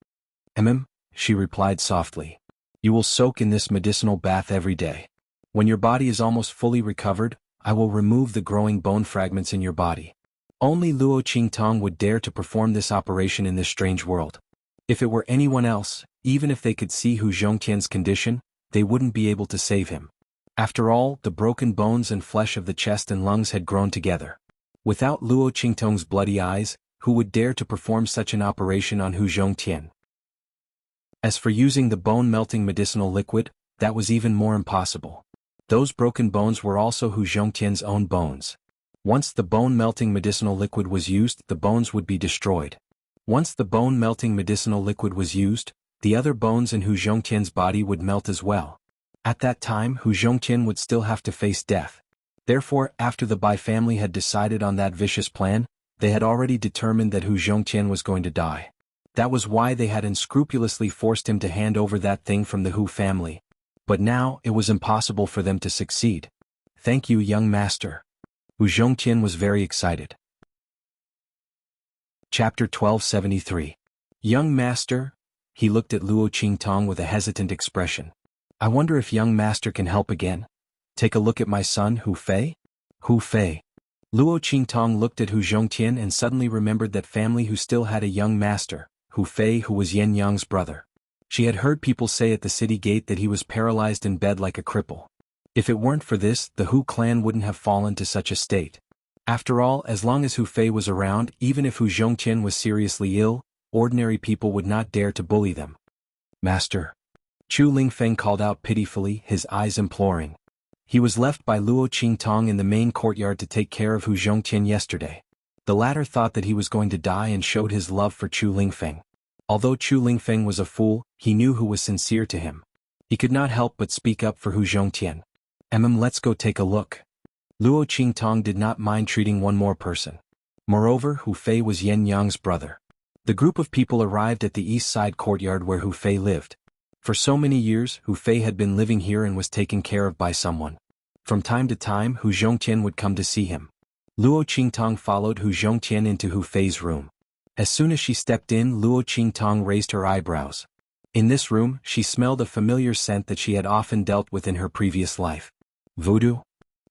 She replied softly. You will soak in this medicinal bath every day. When your body is almost fully recovered, I will remove the growing bone fragments in your body. Only Luo Qingtong would dare to perform this operation in this strange world. If it were anyone else, even if they could see Hu Zhongtian's condition, they wouldn't be able to save him. After all, the broken bones and flesh of the chest and lungs had grown together. Without Luo Qingtong's bloody eyes, who would dare to perform such an operation on Hu Zhongtian? As for using the bone-melting medicinal liquid, that was even more impossible. Those broken bones were also Hu Zhongtian's own bones. Once the bone-melting medicinal liquid was used, the bones would be destroyed. Once the bone-melting medicinal liquid was used, the other bones in Hu Zhongtian's body would melt as well. At that time, Hu Zhongtian would still have to face death. Therefore, after the Bai family had decided on that vicious plan, they had already determined that Hu Zhongtian was going to die. That was why they had unscrupulously forced him to hand over that thing from the Hu family. But now, it was impossible for them to succeed. Thank you, young master. Hu Zhongtian was very excited. Chapter 1273. Young master? He looked at Luo Qingtong with a hesitant expression. I wonder if young master can help again. Take a look at my son, Hu Fei? Hu Fei. Luo Qingtong looked at Hu Zhongtian and suddenly remembered that family who still had a young master, Hu Fei, who was Yan Yang's brother. She had heard people say at the city gate that he was paralyzed in bed like a cripple. If it weren't for this, the Hu clan wouldn't have fallen to such a state. After all, as long as Hu Fei was around, even if Hu Zhongtian was seriously ill, ordinary people would not dare to bully them. Master. Chu Lingfeng called out pitifully, his eyes imploring. He was left by Luo Qingtong in the main courtyard to take care of Hu Zhongtian yesterday. The latter thought that he was going to die and showed his love for Chu Lingfeng. Although Chu Lingfeng was a fool, he knew who was sincere to him. He could not help but speak up for Hu Zhongtian. Let's go take a look. Luo Qingtong did not mind treating one more person. Moreover, Hu Fei was Yan Yang's brother. The group of people arrived at the east side courtyard where Hu Fei lived. For so many years, Hu Fei had been living here and was taken care of by someone. From time to time, Hu Zhongtian would come to see him. Luo Qingtong followed Hu Zhongtian into Hu Fei's room. As soon as she stepped in, Luo Qingtong raised her eyebrows. In this room, she smelled a familiar scent that she had often dealt with in her previous life. Voodoo?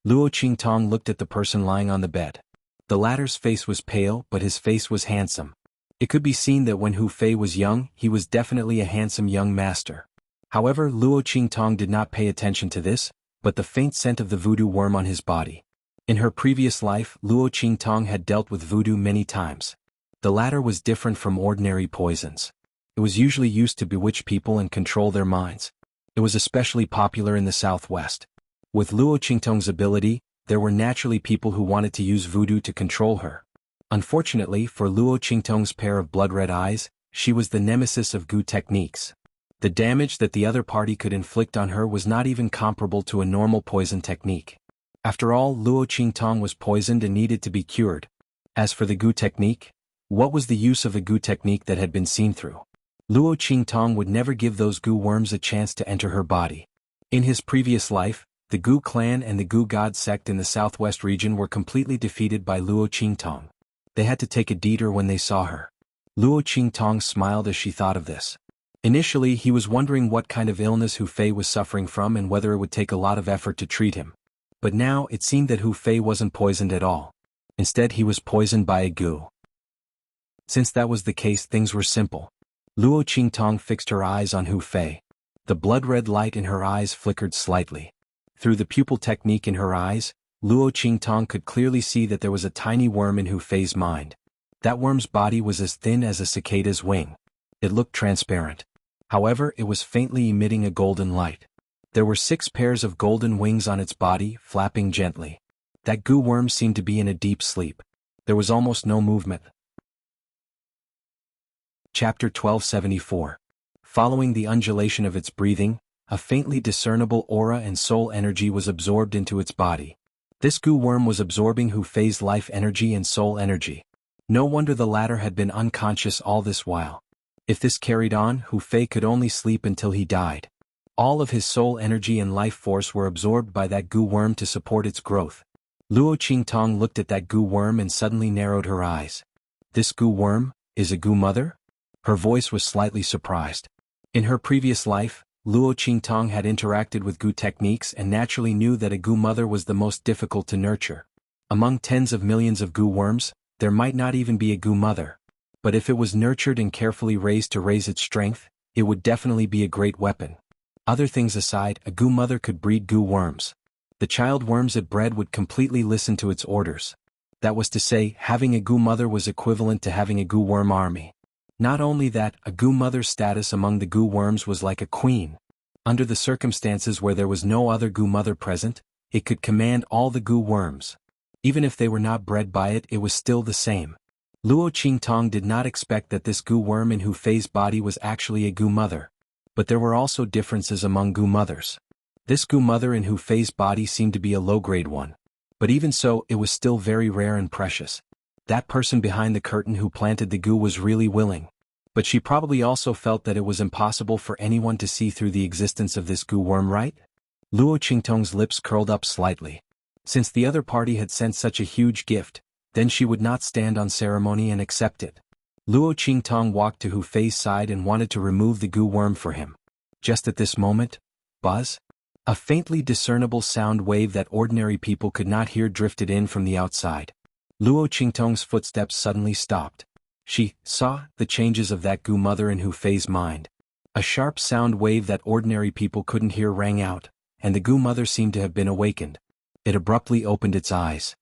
Luo Qingtong looked at the person lying on the bed. The latter's face was pale, but his face was handsome. It could be seen that when Hu Fei was young, he was definitely a handsome young master. However, Luo Qingtong did not pay attention to this, but the faint scent of the voodoo worm on his body. In her previous life, Luo Qingtong had dealt with voodoo many times. The latter was different from ordinary poisons. It was usually used to bewitch people and control their minds. It was especially popular in the southwest. With Luo Qingtong's ability, there were naturally people who wanted to use voodoo to control her. Unfortunately for Luo Qingtong's pair of blood-red eyes, she was the nemesis of Gu techniques. The damage that the other party could inflict on her was not even comparable to a normal poison technique. After all, Luo Qingtong was poisoned and needed to be cured. As for the Gu technique, what was the use of a Gu technique that had been seen through? Luo Qingtong would never give those Gu worms a chance to enter her body. In his previous life, the Gu clan and the Gu god sect in the southwest region were completely defeated by Luo Qingtong. They had to take a detour when they saw her. Luo Qingtong smiled as she thought of this. Initially, he was wondering what kind of illness Hu Fei was suffering from and whether it would take a lot of effort to treat him. But now, it seemed that Hu Fei wasn't poisoned at all. Instead, he was poisoned by a Gu. Since that was the case, things were simple. Luo Qingtong fixed her eyes on Hu Fei. The blood-red light in her eyes flickered slightly. Through the pupil technique in her eyes, Luo Qingtong could clearly see that there was a tiny worm in Hu Fei's mind. That worm's body was as thin as a cicada's wing. It looked transparent. However, it was faintly emitting a golden light. There were 6 pairs of golden wings on its body, flapping gently. That Gu worm seemed to be in a deep sleep. There was almost no movement. Chapter 1274. Following the undulation of its breathing, a faintly discernible aura and soul energy was absorbed into its body. This Gu worm was absorbing Hu Fei's life energy and soul energy. No wonder the latter had been unconscious all this while. If this carried on, Hu Fei could only sleep until he died. All of his soul energy and life force were absorbed by that Gu worm to support its growth. Luo Qingtong looked at that Gu worm and suddenly narrowed her eyes. This Gu worm is a Gu mother? Her voice was slightly surprised. In her previous life, Luo Qingtong had interacted with Gu techniques and naturally knew that a Gu mother was the most difficult to nurture. Among tens of millions of Gu worms, there might not even be a Gu mother. But if it was nurtured and carefully raised to raise its strength, it would definitely be a great weapon. Other things aside, a Gu mother could breed Gu worms. The child worms it bred would completely listen to its orders. That was to say, having a Gu mother was equivalent to having a Gu worm army. Not only that, a Gu mother's status among the Gu worms was like a queen. Under the circumstances where there was no other Gu mother present, it could command all the Gu worms. Even if they were not bred by it, it was still the same. Luo Qingtong did not expect that this Gu worm in Hu Fei's body was actually a Gu mother. But there were also differences among Gu mothers. This Gu mother in Hu Fei's body seemed to be a low-grade one. But even so, it was still very rare and precious. That person behind the curtain who planted the Gu was really willing. But she probably also felt that it was impossible for anyone to see through the existence of this Gu worm, right? Luo Qingtong's lips curled up slightly. Since the other party had sent such a huge gift, then she would not stand on ceremony and accept it. Luo Qingtong walked to Hu Fei's side and wanted to remove the Gu worm for him. Just at this moment, buzz? A faintly discernible sound wave that ordinary people could not hear drifted in from the outside. Luo Qingtong's footsteps suddenly stopped. She saw the changes of that Gu mother in Hu Fei's mind. A sharp sound wave that ordinary people couldn't hear rang out, and the Gu mother seemed to have been awakened. It abruptly opened its eyes.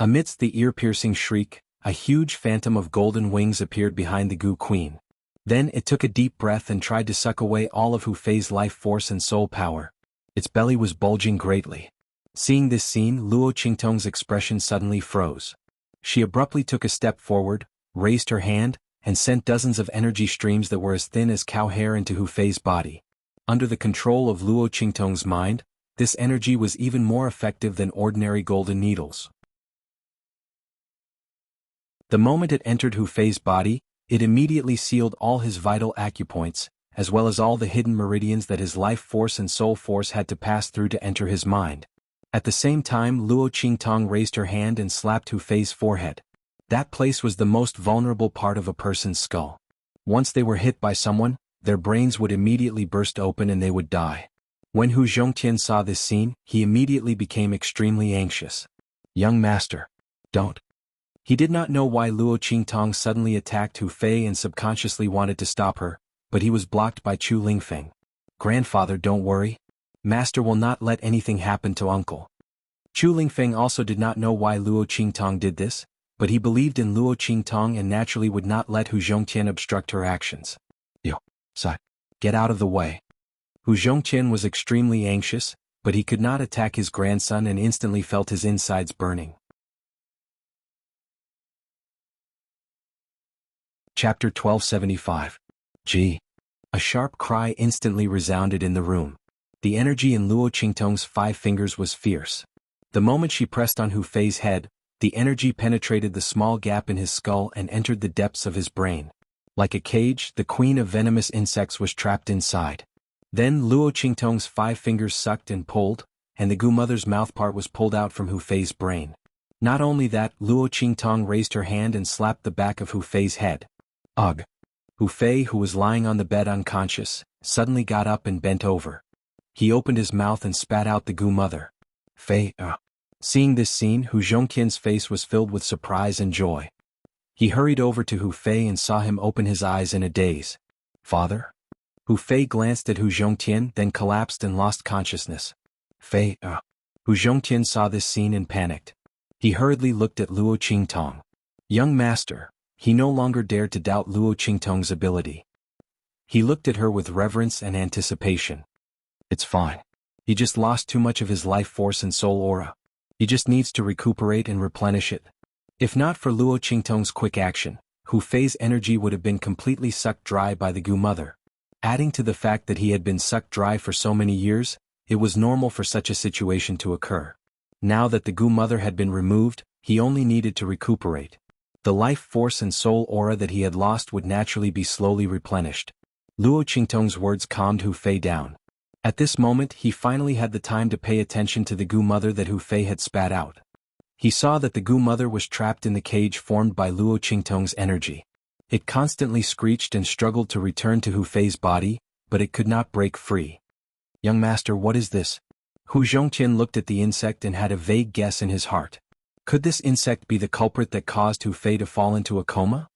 Amidst the ear-piercing shriek, a huge phantom of golden wings appeared behind the Goo Queen. Then it took a deep breath and tried to suck away all of Hu Fei's life force and soul power. Its belly was bulging greatly. Seeing this scene, Luo Qingtong's expression suddenly froze. She abruptly took a step forward, raised her hand, and sent dozens of energy streams that were as thin as cow hair into Hu Fei's body. Under the control of Luo Qingtong's mind, this energy was even more effective than ordinary golden needles. The moment it entered Hu Fei's body, it immediately sealed all his vital acupoints, as well as all the hidden meridians that his life force and soul force had to pass through to enter his mind. At the same time, Luo Qingtong raised her hand and slapped Hu Fei's forehead. That place was the most vulnerable part of a person's skull. Once they were hit by someone, their brains would immediately burst open and they would die. When Hu Zhongtian saw this scene, he immediately became extremely anxious. "Young master, don't." He did not know why Luo Qingtong suddenly attacked Hu Fei and subconsciously wanted to stop her, but he was blocked by Chu Lingfeng. "Grandfather, don't worry. Master will not let anything happen to uncle." Chu Lingfeng also did not know why Luo Qingtong did this, but he believed in Luo Qingtong and naturally would not let Hu Zhongtian obstruct her actions. Get out of the way." Hu Zhongtian was extremely anxious, but he could not attack his grandson and instantly felt his insides burning. Chapter 1275. Gee. A sharp cry instantly resounded in the room. The energy in Luo Qingtong's 5 fingers was fierce. The moment she pressed on Hu Fei's head, the energy penetrated the small gap in his skull and entered the depths of his brain. Like a cage, the queen of venomous insects was trapped inside. Then Luo Qingtong's 5 fingers sucked and pulled, and the Goo Mother's mouthpart was pulled out from Hu Fei's brain. Not only that, Luo Qingtong raised her hand and slapped the back of Hu Fei's head. Ugh! Hu Fei, who was lying on the bed unconscious, suddenly got up and bent over. He opened his mouth and spat out the Goo Mother. Fei, Seeing this scene, Hu Zhongtian's face was filled with surprise and joy. He hurried over to Hu Fei and saw him open his eyes in a daze. "Father?" Hu Fei glanced at Hu Zhongtian, then collapsed and lost consciousness. Fei, Hu Zhongtian saw this scene and panicked. He hurriedly looked at Luo Qingtong. "Young master." He no longer dared to doubt Luo Qingtong's ability. He looked at her with reverence and anticipation. "It's fine. He just lost too much of his life force and soul aura. He just needs to recuperate and replenish it." If not for Luo Qingtong's quick action, Hu Fei's energy would have been completely sucked dry by the Goo Mother. Adding to the fact that he had been sucked dry for so many years, it was normal for such a situation to occur. Now that the Goo Mother had been removed, he only needed to recuperate. The life force and soul aura that he had lost would naturally be slowly replenished. Luo Qingtong's words calmed Hu Fei down. At this moment he finally had the time to pay attention to the Goo Mother that Hu Fei had spat out. He saw that the Goo Mother was trapped in the cage formed by Luo Qingtong's energy. It constantly screeched and struggled to return to Hu Fei's body, but it could not break free. "Young master, what is this?" Hu Zhongtian looked at the insect and had a vague guess in his heart. Could this insect be the culprit that caused Hu Fei to fall into a coma?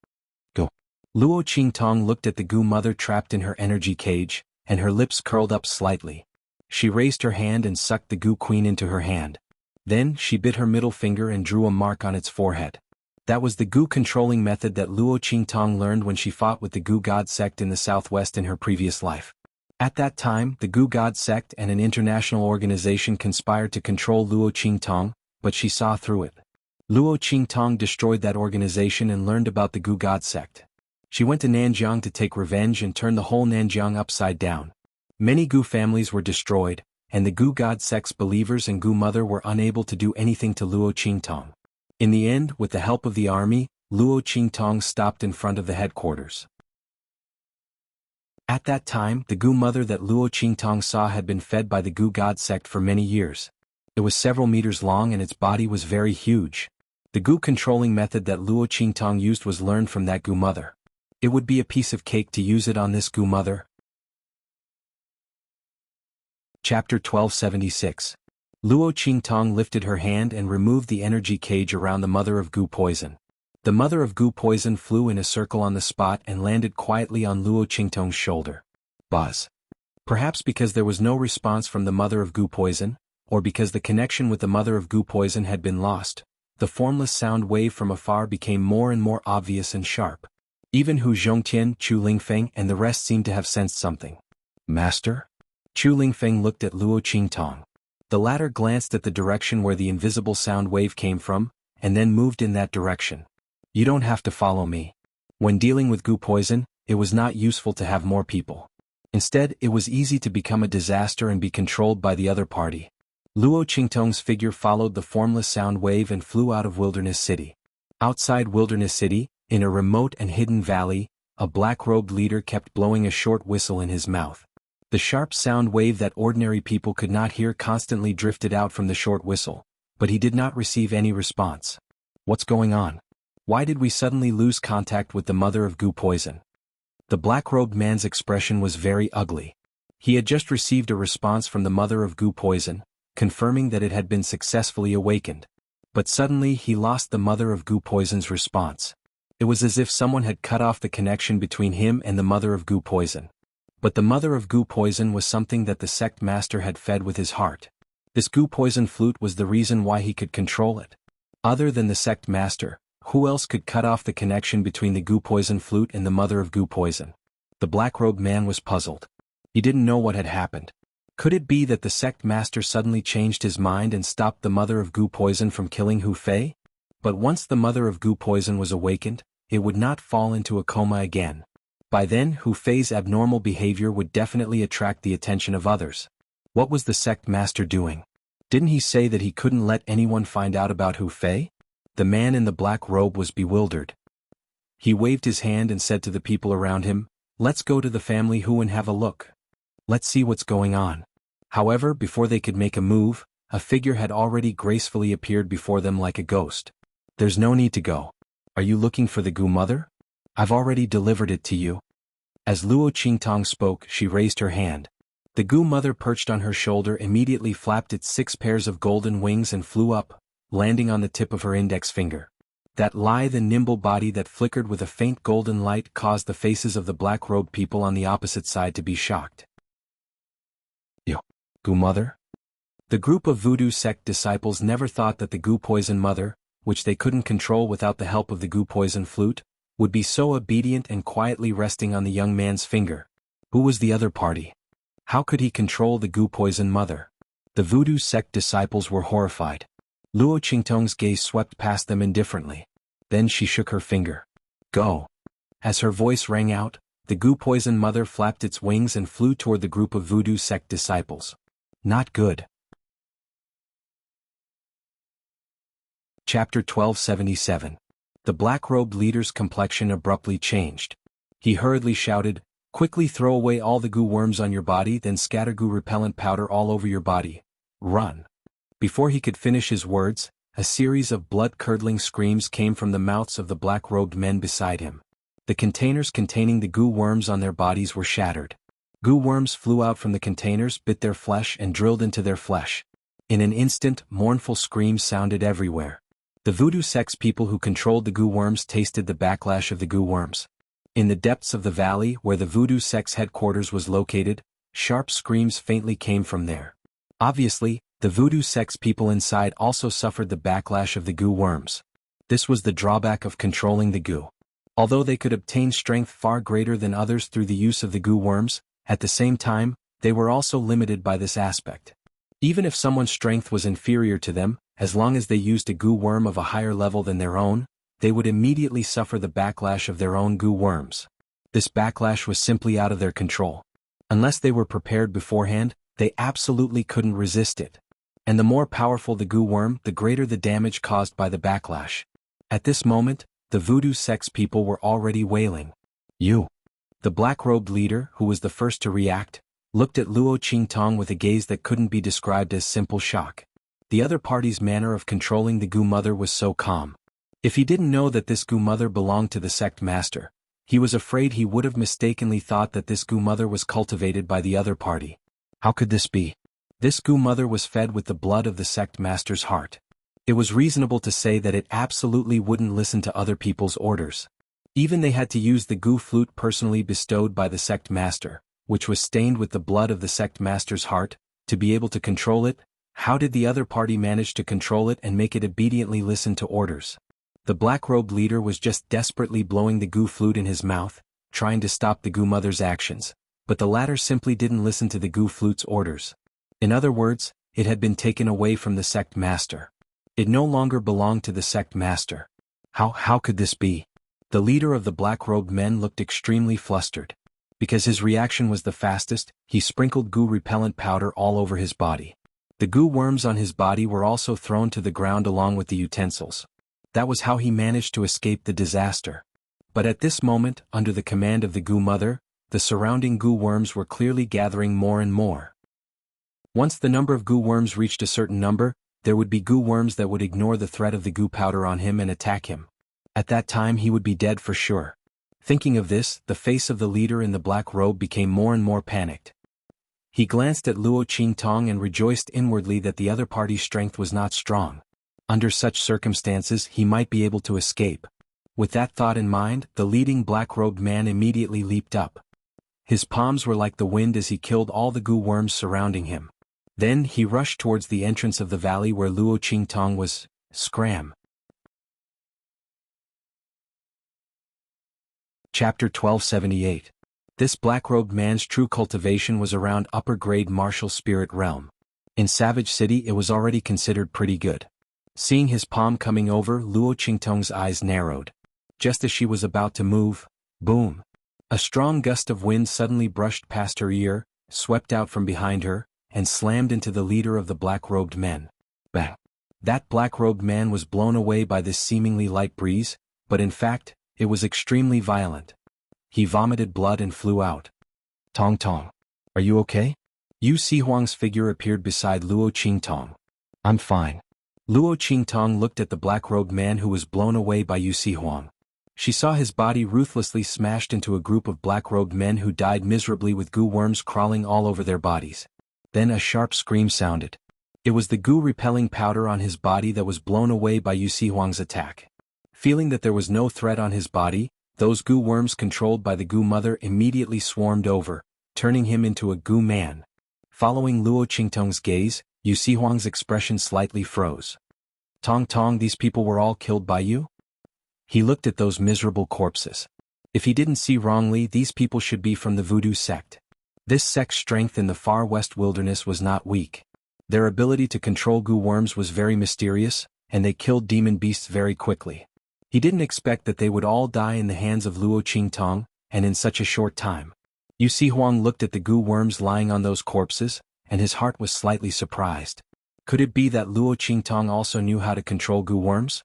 Go. Luo Qingtong looked at the Goo Mother trapped in her energy cage, and her lips curled up slightly. She raised her hand and sucked the Goo Queen into her hand. Then she bit her middle finger and drew a mark on its forehead. That was the Goo controlling method that Luo Qingtong learned when she fought with the Goo God sect in the southwest in her previous life. At that time, the Goo God sect and an international organization conspired to control Luo Qingtong, but she saw through it. Luo Qingtong destroyed that organization and learned about the Goo God sect. She went to Nanjiang to take revenge and turn the whole Nanjiang upside down. Many Goo families were destroyed, and the Goo God sect's believers and Goo Mother were unable to do anything to Luo Qingtong. In the end, with the help of the army, Luo Qingtong stopped in front of the headquarters. At that time, the Goo Mother that Luo Qingtong saw had been fed by the Goo God sect for many years. It was several meters long and its body was very huge. The Goo controlling method that Luo Qingtong used was learned from that Goo Mother. It would be a piece of cake to use it on this Goo Mother. Chapter 1276. Luo Qingtong lifted her hand and removed the energy cage around the Mother of Goo Poison. The Mother of Goo Poison flew in a circle on the spot and landed quietly on Luo Qingtong's shoulder. Buzz. Perhaps because there was no response from the Mother of Goo Poison, or because the connection with the Mother of Goo Poison had been lost, The formless sound wave from afar became more and more obvious and sharp. Even Hu Zhongtian, Chu Lingfeng and the rest seemed to have sensed something. Master? Chu Lingfeng looked at Luo Qingtong. The latter glanced at the direction where the invisible sound wave came from, and then moved in that direction. You don't have to follow me. When dealing with goo poison, it was not useful to have more people. Instead, it was easy to become a disaster and be controlled by the other party. Luo Qingtong's figure followed the formless sound wave and flew out of Wilderness City. Outside Wilderness City, in a remote and hidden valley, a black-robed leader kept blowing a short whistle in his mouth. The sharp sound wave that ordinary people could not hear constantly drifted out from the short whistle, but he did not receive any response. What's going on? Why did we suddenly lose contact with the mother of goo poison? The black-robed man's expression was very ugly. He had just received a response from the mother of goo poison, confirming that it had been successfully awakened. But suddenly he lost the mother of goo poison's response. It was as if someone had cut off the connection between him and the mother of goo poison. But the mother of goo poison was something that the sect master had fed with his heart. This goo poison flute was the reason why he could control it. Other than the sect master, who else could cut off the connection between the goo poison flute and the mother of goo poison? The black-robed man was puzzled. He didn't know what had happened. Could it be that the sect master suddenly changed his mind and stopped the mother of goo poison from killing Hu Fei? But once the mother of goo poison was awakened, it would not fall into a coma again. By then, Hu Fei's abnormal behavior would definitely attract the attention of others. What was the sect master doing? Didn't he say that he couldn't let anyone find out about Hu Fei? The man in the black robe was bewildered. He waved his hand and said to the people around him, "Let's go to the family Hu and have a look. Let's see what's going on." However, before they could make a move, a figure had already gracefully appeared before them like a ghost. "There's no need to go. Are you looking for the goo mother? I've already delivered it to you." As Luo Qingtong spoke, she raised her hand. The goo mother perched on her shoulder immediately flapped its 6 pairs of golden wings and flew up, landing on the tip of her index finger. That lithe and nimble body that flickered with a faint golden light caused the faces of the black-robed people on the opposite side to be shocked. Yo, goo mother? The group of voodoo sect disciples never thought that the goo poison mother, which they couldn't control without the help of the goo poison flute, would be so obedient and quietly resting on the young man's finger. Who was the other party? How could he control the goo poison mother? The voodoo sect disciples were horrified. Luo Qingtong's gaze swept past them indifferently. Then she shook her finger. "Go." As her voice rang out, the goo poison mother flapped its wings and flew toward the group of voodoo sect disciples. Not good. Chapter 1277. The black-robed leader's complexion abruptly changed. He hurriedly shouted, "Quickly throw away all the goo worms on your body, then scatter goo repellent powder all over your body. Run." Before he could finish his words, a series of blood-curdling screams came from the mouths of the black-robed men beside him. The containers containing the goo worms on their bodies were shattered. Goo worms flew out from the containers, bit their flesh and drilled into their flesh. In an instant, mournful screams sounded everywhere. The voodoo sect's people who controlled the goo worms tasted the backlash of the goo worms. In the depths of the valley where the voodoo sect's headquarters was located, sharp screams faintly came from there. Obviously, the voodoo sect's people inside also suffered the backlash of the goo worms. This was the drawback of controlling the goo. Although they could obtain strength far greater than others through the use of the goo worms, at the same time, they were also limited by this aspect. Even if someone's strength was inferior to them, as long as they used a goo worm of a higher level than their own, they would immediately suffer the backlash of their own goo worms. This backlash was simply out of their control. Unless they were prepared beforehand, they absolutely couldn't resist it. And the more powerful the goo worm, the greater the damage caused by the backlash. At this moment, the voodoo sect's people were already wailing. "You!" The black-robed leader, who was the first to react, looked at Luo Qingtong with a gaze that couldn't be described as simple shock. The other party's manner of controlling the goo mother was so calm. If he didn't know that this goo mother belonged to the sect master, he was afraid he would have mistakenly thought that this goo mother was cultivated by the other party. How could this be? This goo mother was fed with the blood of the sect master's heart. It was reasonable to say that it absolutely wouldn't listen to other people's orders. Even they had to use the goo flute personally bestowed by the sect master, which was stained with the blood of the sect master's heart, to be able to control it. How did the other party manage to control it and make it obediently listen to orders? The black-robed leader was just desperately blowing the goo flute in his mouth, trying to stop the goo mother's actions, but the latter simply didn't listen to the goo flute's orders. In other words, it had been taken away from the sect master. It no longer belonged to the sect master. How could this be? The leader of the black-robed men looked extremely flustered. Because his reaction was the fastest, he sprinkled goo repellent powder all over his body. The goo worms on his body were also thrown to the ground along with the utensils. That was how he managed to escape the disaster. But at this moment, under the command of the goo mother, the surrounding goo worms were clearly gathering more and more. Once the number of goo worms reached a certain number, there would be goo worms that would ignore the threat of the goo powder on him and attack him. At that time he would be dead for sure. Thinking of this, the face of the leader in the black robe became more and more panicked. He glanced at Luo Qingtong and rejoiced inwardly that the other party's strength was not strong. Under such circumstances he might be able to escape. With that thought in mind, the leading black-robed man immediately leaped up. His palms were like the wind as he killed all the goo worms surrounding him. Then he rushed towards the entrance of the valley where Luo Qingtong was. Scram. Chapter 1278. This black-robed man's true cultivation was around upper-grade martial spirit realm. In Savage City it was already considered pretty good. Seeing his palm coming over, Luo Qingtong's eyes narrowed. Just as she was about to move, boom! A strong gust of wind suddenly brushed past her ear, swept out from behind her, and slammed into the leader of the black-robed men. Bang! That black-robed man was blown away by this seemingly light breeze, but in fact, it was extremely violent. He vomited blood and flew out. Tong Tong. Are you okay? Yu Sihuang's figure appeared beside Luo Qingtong. I'm fine. Luo Qingtong looked at the black-robed man who was blown away by Yu Sihuang. She saw his body ruthlessly smashed into a group of black-robed men who died miserably with goo worms crawling all over their bodies. Then a sharp scream sounded. It was the goo-repelling powder on his body that was blown away by Yu Sihuang's attack. Feeling that there was no threat on his body, those goo worms controlled by the goo mother immediately swarmed over, turning him into a goo man. Following Luo Qingtong's gaze, Yu Sihuang's expression slightly froze. Tong Tong, these people were all killed by you? He looked at those miserable corpses. If he didn't see wrongly, these people should be from the voodoo sect. This sect's strength in the far west wilderness was not weak. Their ability to control goo worms was very mysterious, and they killed demon beasts very quickly. He didn't expect that they would all die in the hands of Luo Qingtong, and in such a short time. Yu Sihuang looked at the goo worms lying on those corpses, and his heart was slightly surprised. Could it be that Luo Qingtong also knew how to control goo worms?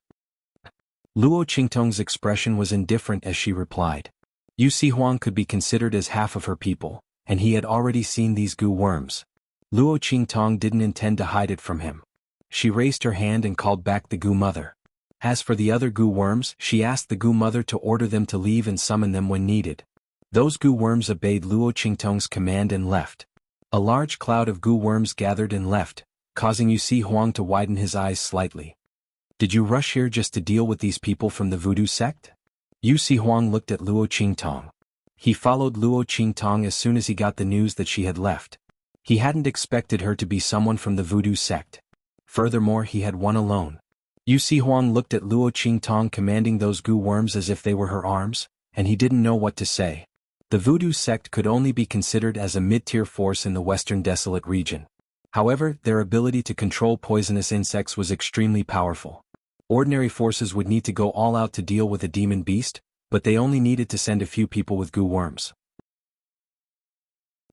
Luo Qingtong's expression was indifferent as she replied. Yu Sihuang could be considered as half of her people, and he had already seen these goo worms. Luo Qingtong didn't intend to hide it from him. She raised her hand and called back the goo mother. As for the other goo worms, she asked the goo mother to order them to leave and summon them when needed. Those goo worms obeyed Luo Qingtong's command and left. A large cloud of goo worms gathered and left, causing Yu Sihuang to widen his eyes slightly. Did you rush here just to deal with these people from the voodoo sect? Yu Sihuang looked at Luo Qingtong. He followed Luo Qingtong as soon as he got the news that she had left. He hadn't expected her to be someone from the voodoo sect. Furthermore, he had one alone. Yu Sihuang looked at Luo Qingtong commanding those goo worms as if they were her arms, and he didn't know what to say. The voodoo sect could only be considered as a mid-tier force in the western desolate region. However, their ability to control poisonous insects was extremely powerful. Ordinary forces would need to go all out to deal with a demon beast, but they only needed to send a few people with goo worms.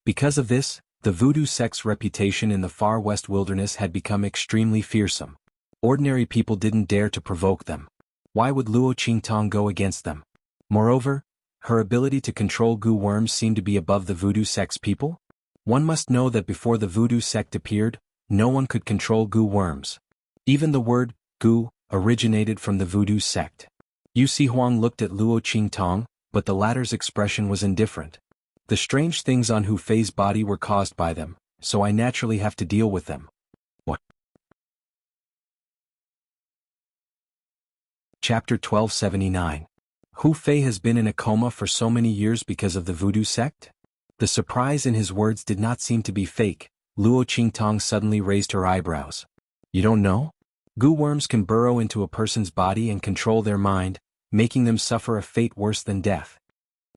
Because of this, the voodoo sect's reputation in the far west wilderness had become extremely fearsome. Ordinary people didn't dare to provoke them. Why would Luo Qingtong go against them? Moreover, her ability to control goo worms seemed to be above the voodoo sect's people? One must know that before the voodoo sect appeared, no one could control goo worms. Even the word, goo, originated from the voodoo sect. Yu Sihuang looked at Luo Qingtong, but the latter's expression was indifferent. The strange things on Hu Fei's body were caused by them, so I naturally have to deal with them. What? Chapter 1279. Hu Fei has been in a coma for so many years because of the voodoo sect? The surprise in his words did not seem to be fake, Luo Qingtong suddenly raised her eyebrows. You don't know? Goo worms can burrow into a person's body and control their mind, making them suffer a fate worse than death.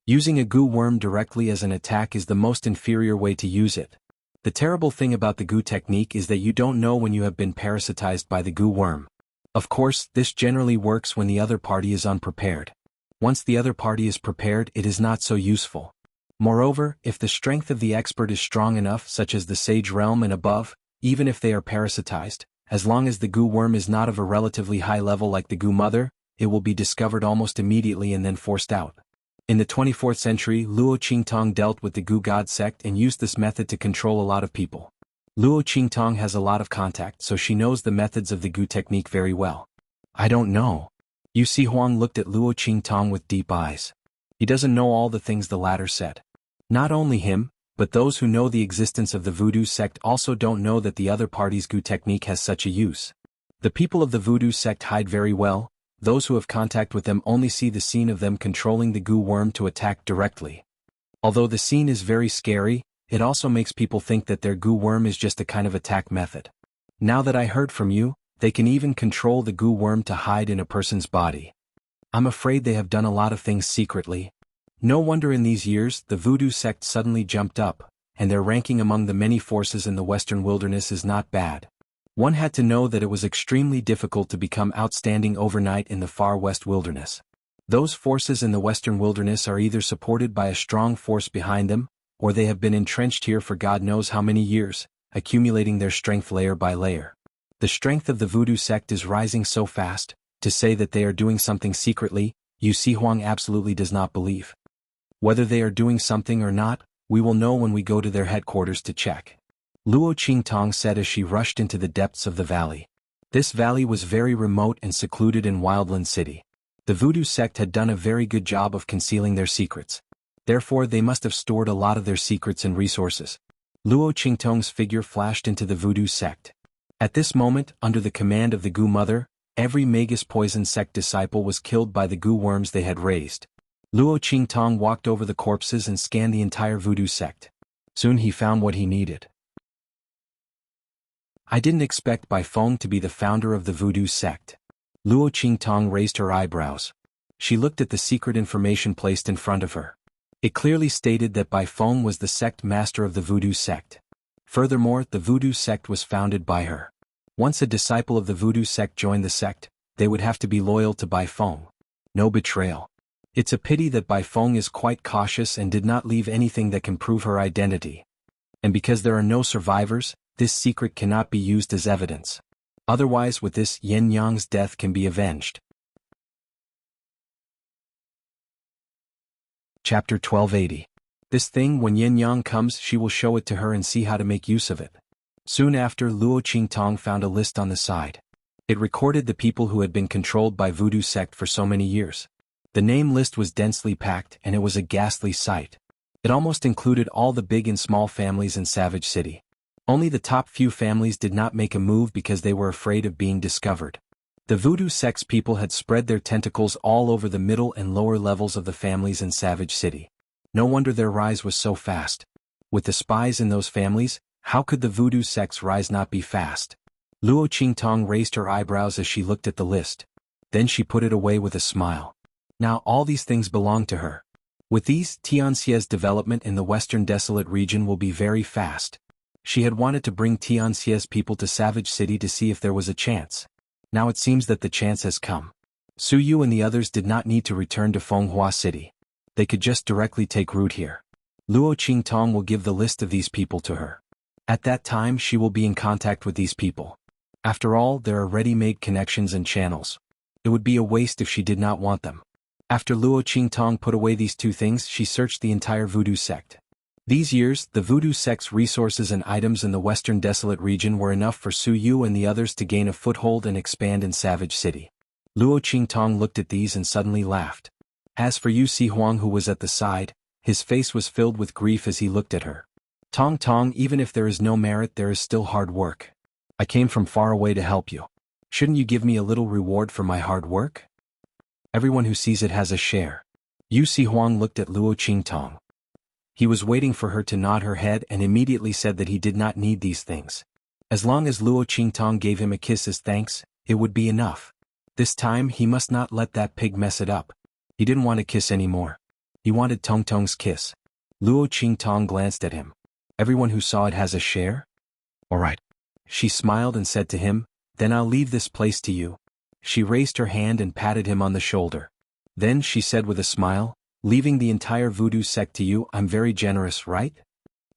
Using a goo worm directly as an attack is the most inferior way to use it. The terrible thing about the goo technique is that you don't know when you have been parasitized by the goo worm. Of course, this generally works when the other party is unprepared. Once the other party is prepared, it is not so useful. Moreover, if the strength of the expert is strong enough, such as the Sage Realm and above, even if they are parasitized, as long as the goo worm is not of a relatively high level like the goo mother, it will be discovered almost immediately and then forced out. In the 24th century, Luo Qingtong dealt with the goo god sect and used this method to control a lot of people. Luo Qingtong has a lot of contact, so she knows the methods of the goo technique very well. I don't know. Yu Si Huang looked at Luo Qingtong with deep eyes. He doesn't know all the things the latter said. Not only him, but those who know the existence of the voodoo sect also don't know that the other party's goo technique has such a use. The people of the voodoo sect hide very well. Those who have contact with them only see the scene of them controlling the goo worm to attack directly. Although the scene is very scary, it also makes people think that their goo worm is just a kind of attack method. Now that I heard from you, they can even control the goo worm to hide in a person's body. I'm afraid they have done a lot of things secretly. No wonder in these years the voodoo sect suddenly jumped up, and their ranking among the many forces in the Western wilderness is not bad. One had to know that it was extremely difficult to become outstanding overnight in the far west wilderness. Those forces in the Western wilderness are either supported by a strong force behind them, or they have been entrenched here for God knows how many years, accumulating their strength layer by layer. The strength of the voodoo sect is rising so fast, to say that they are doing something secretly, Yu Si Huang absolutely does not believe. Whether they are doing something or not, we will know when we go to their headquarters to check. Luo Qingtong said as she rushed into the depths of the valley. This valley was very remote and secluded in Wildland City. The voodoo sect had done a very good job of concealing their secrets. Therefore they must have stored a lot of their secrets and resources. Luo Qingtong's figure flashed into the voodoo sect. At this moment, under the command of the goo mother, every Magus poison sect disciple was killed by the goo worms they had raised. Luo Qingtong walked over the corpses and scanned the entire voodoo sect. Soon he found what he needed. I didn't expect Bai Feng to be the founder of the voodoo sect. Luo Qingtong raised her eyebrows. She looked at the secret information placed in front of her. It clearly stated that Bai Feng was the sect master of the voodoo sect. Furthermore, the voodoo sect was founded by her. Once a disciple of the voodoo sect joined the sect, they would have to be loyal to Bai Feng. No betrayal. It's a pity that Bai Feng is quite cautious and did not leave anything that can prove her identity. And because there are no survivors, this secret cannot be used as evidence. Otherwise, with this, Yin Yang's death can be avenged. Chapter 1280. This thing, when Yin Yang comes, she will show it to her and see how to make use of it. Soon after, Luo Qingtong found a list on the side. It recorded the people who had been controlled by voodoo sect for so many years. The name list was densely packed, and it was a ghastly sight. It almost included all the big and small families in Savage City. Only the top few families did not make a move because they were afraid of being discovered. The voodoo sect's people had spread their tentacles all over the middle and lower levels of the families in Savage City. No wonder their rise was so fast. With the spies in those families, how could the voodoo sect's rise not be fast? Luo Qingtong raised her eyebrows as she looked at the list. Then she put it away with a smile. Now all these things belong to her. With these, Tianxia's development in the western desolate region will be very fast. She had wanted to bring Tianxia's people to Savage City to see if there was a chance. Now it seems that the chance has come. Su Yu and the others did not need to return to Fenghua City. They could just directly take root here. Luo Qingtong will give the list of these people to her. At that time she will be in contact with these people. After all, there are ready-made connections and channels. It would be a waste if she did not want them. After Luo Qingtong put away these two things, she searched the entire voodoo sect. These years, the voodoo sect's resources and items in the western desolate region were enough for Su Yu and the others to gain a foothold and expand in Savage City. Luo Qingtong looked at these and suddenly laughed. As for Yu Si Huang, who was at the side, his face was filled with grief as he looked at her. Tong Tong, even if there is no merit, there is still hard work. I came from far away to help you. Shouldn't you give me a little reward for my hard work? Everyone who sees it has a share. Yu Si Huang looked at Luo Qingtong. He was waiting for her to nod her head and immediately said that he did not need these things. As long as Luo Qingtong gave him a kiss as thanks, it would be enough. This time he must not let that pig mess it up. He didn't want a kiss anymore. He wanted Tong Tong's kiss. Luo Qingtong glanced at him. Everyone who saw it has a share? All right. She smiled and said to him, then I'll leave this place to you. She raised her hand and patted him on the shoulder. Then she said with a smile, leaving the entire voodoo sect to you, I'm very generous, right?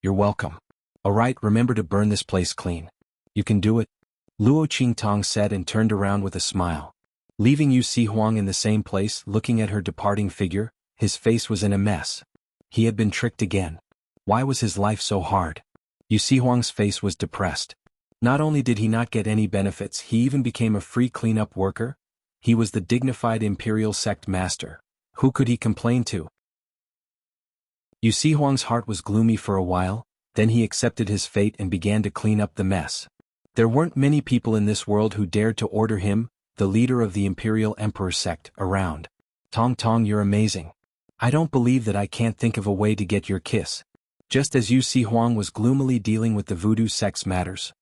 You're welcome. All right, remember to burn this place clean. You can do it. Luo Qingtong said and turned around with a smile. Leaving Yu Si Huang in the same place, looking at her departing figure, his face was in a mess. He had been tricked again. Why was his life so hard? Yu Si Huang's face was depressed. Not only did he not get any benefits, he even became a free cleanup worker. He was the dignified imperial sect master. Who could he complain to? Yu Si Huang's heart was gloomy for a while, then he accepted his fate and began to clean up the mess. There weren't many people in this world who dared to order him, the leader of the imperial emperor sect, around. Tong Tong, you're amazing. I don't believe that I can't think of a way to get your kiss. Just as Yu Si Huang was gloomily dealing with the voodoo sect's matters,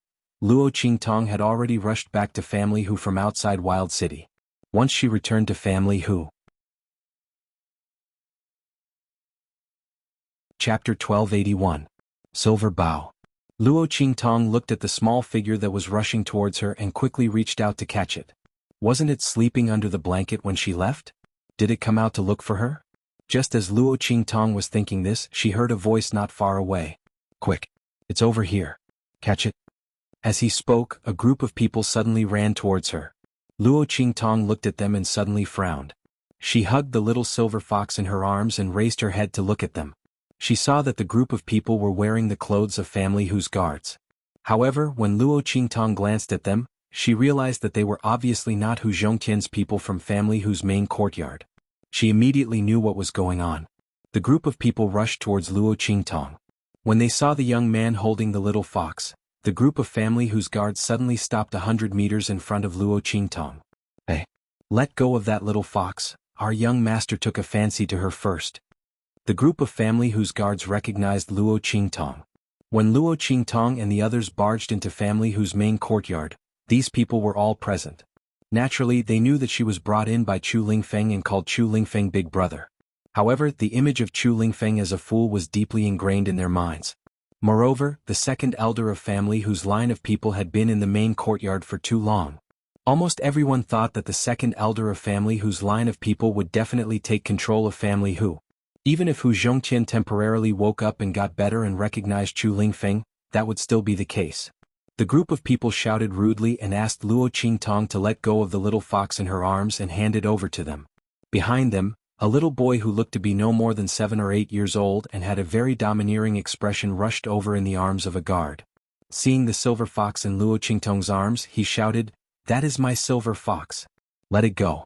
Luo Qingtong had already rushed back to Family Hu from outside Wild City. Once she returned to Family Hu. Chapter 1281. Silver Bow. Luo Qingtong looked at the small figure that was rushing towards her and quickly reached out to catch it. Wasn't it sleeping under the blanket when she left? Did it come out to look for her? Just as Luo Qingtong was thinking this, she heard a voice not far away. Quick! It's over here. Catch it. As he spoke, a group of people suddenly ran towards her. Luo Qingtong looked at them and suddenly frowned. She hugged the little silver fox in her arms and raised her head to look at them. She saw that the group of people were wearing the clothes of Family Hu's guards. However, when Luo Qingtong glanced at them, she realized that they were obviously not Hu Zhongtian's people from Family Hu's main courtyard. She immediately knew what was going on. The group of people rushed towards Luo Qingtong. When they saw the young man holding the little fox, the group of Family Hu's guards suddenly stopped 100 meters in front of Luo Qingtong. Hey! Let go of that little fox, our young master took a fancy to her first. The group of Family Hu's guards recognized Luo Qingtong. When Luo Qingtong and the others barged into Family Hu's main courtyard, these people were all present. Naturally, they knew that she was brought in by Chu Lingfeng and called Chu Lingfeng Big Brother. However, the image of Chu Lingfeng as a fool was deeply ingrained in their minds. Moreover, the second elder of Family Hu's line of people had been in the main courtyard for too long. Almost everyone thought that the second elder of Family Hu's line of people would definitely take control of Family Hu. Even if Hu Zhongtian temporarily woke up and got better and recognized Chu Lingfeng, that would still be the case. The group of people shouted rudely and asked Luo Qingtong to let go of the little fox in her arms and hand it over to them. Behind them, a little boy who looked to be no more than 7 or 8 years old and had a very domineering expression rushed over in the arms of a guard. Seeing the silver fox in Luo Qingtong's arms, he shouted, "That is my silver fox. Let it go."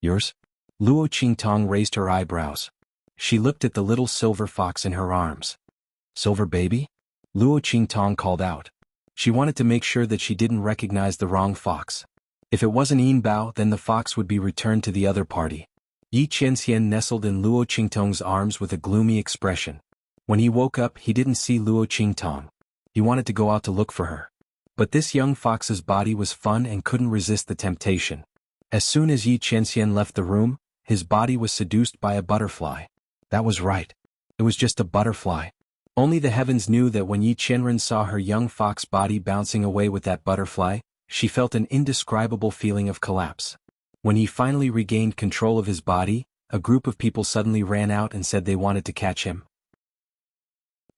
Yours? Luo Qingtong raised her eyebrows. She looked at the little silver fox in her arms. Silver baby? Luo Qingtong called out. She wanted to make sure that she didn't recognize the wrong fox. If it wasn't Yin Bao, then the fox would be returned to the other party. Yi Qianxian nestled in Luo Qingtong's arms with a gloomy expression. When he woke up, he didn't see Luo Qingtong. He wanted to go out to look for her. But this young fox's body was fun and couldn't resist the temptation. As soon as Yi Qianxian left the room, his body was seduced by a butterfly. That was right. It was just a butterfly. Only the heavens knew that when Yi Qianren saw her young fox body bouncing away with that butterfly, she felt an indescribable feeling of collapse. When he finally regained control of his body, a group of people suddenly ran out and said they wanted to catch him.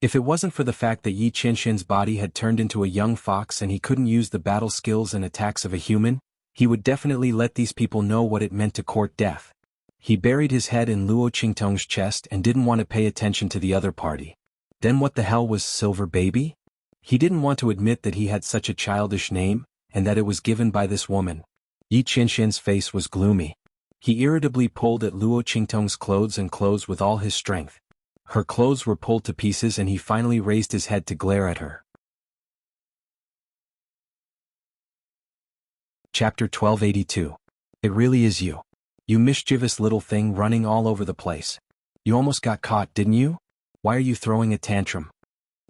If it wasn't for the fact that Yi Qianxian's body had turned into a young fox and he couldn't use the battle skills and attacks of a human, he would definitely let these people know what it meant to court death. He buried his head in Luo Qingtong's chest and didn't want to pay attention to the other party. Then what the hell was Silver Baby? He didn't want to admit that he had such a childish name, and that it was given by this woman. Yi Qianxian's face was gloomy. He irritably pulled at Luo Qingtong's clothes and clothes with all his strength. Her clothes were pulled to pieces and he finally raised his head to glare at her. Chapter 1282. It really is you. You mischievous little thing running all over the place. You almost got caught, didn't you? Why are you throwing a tantrum?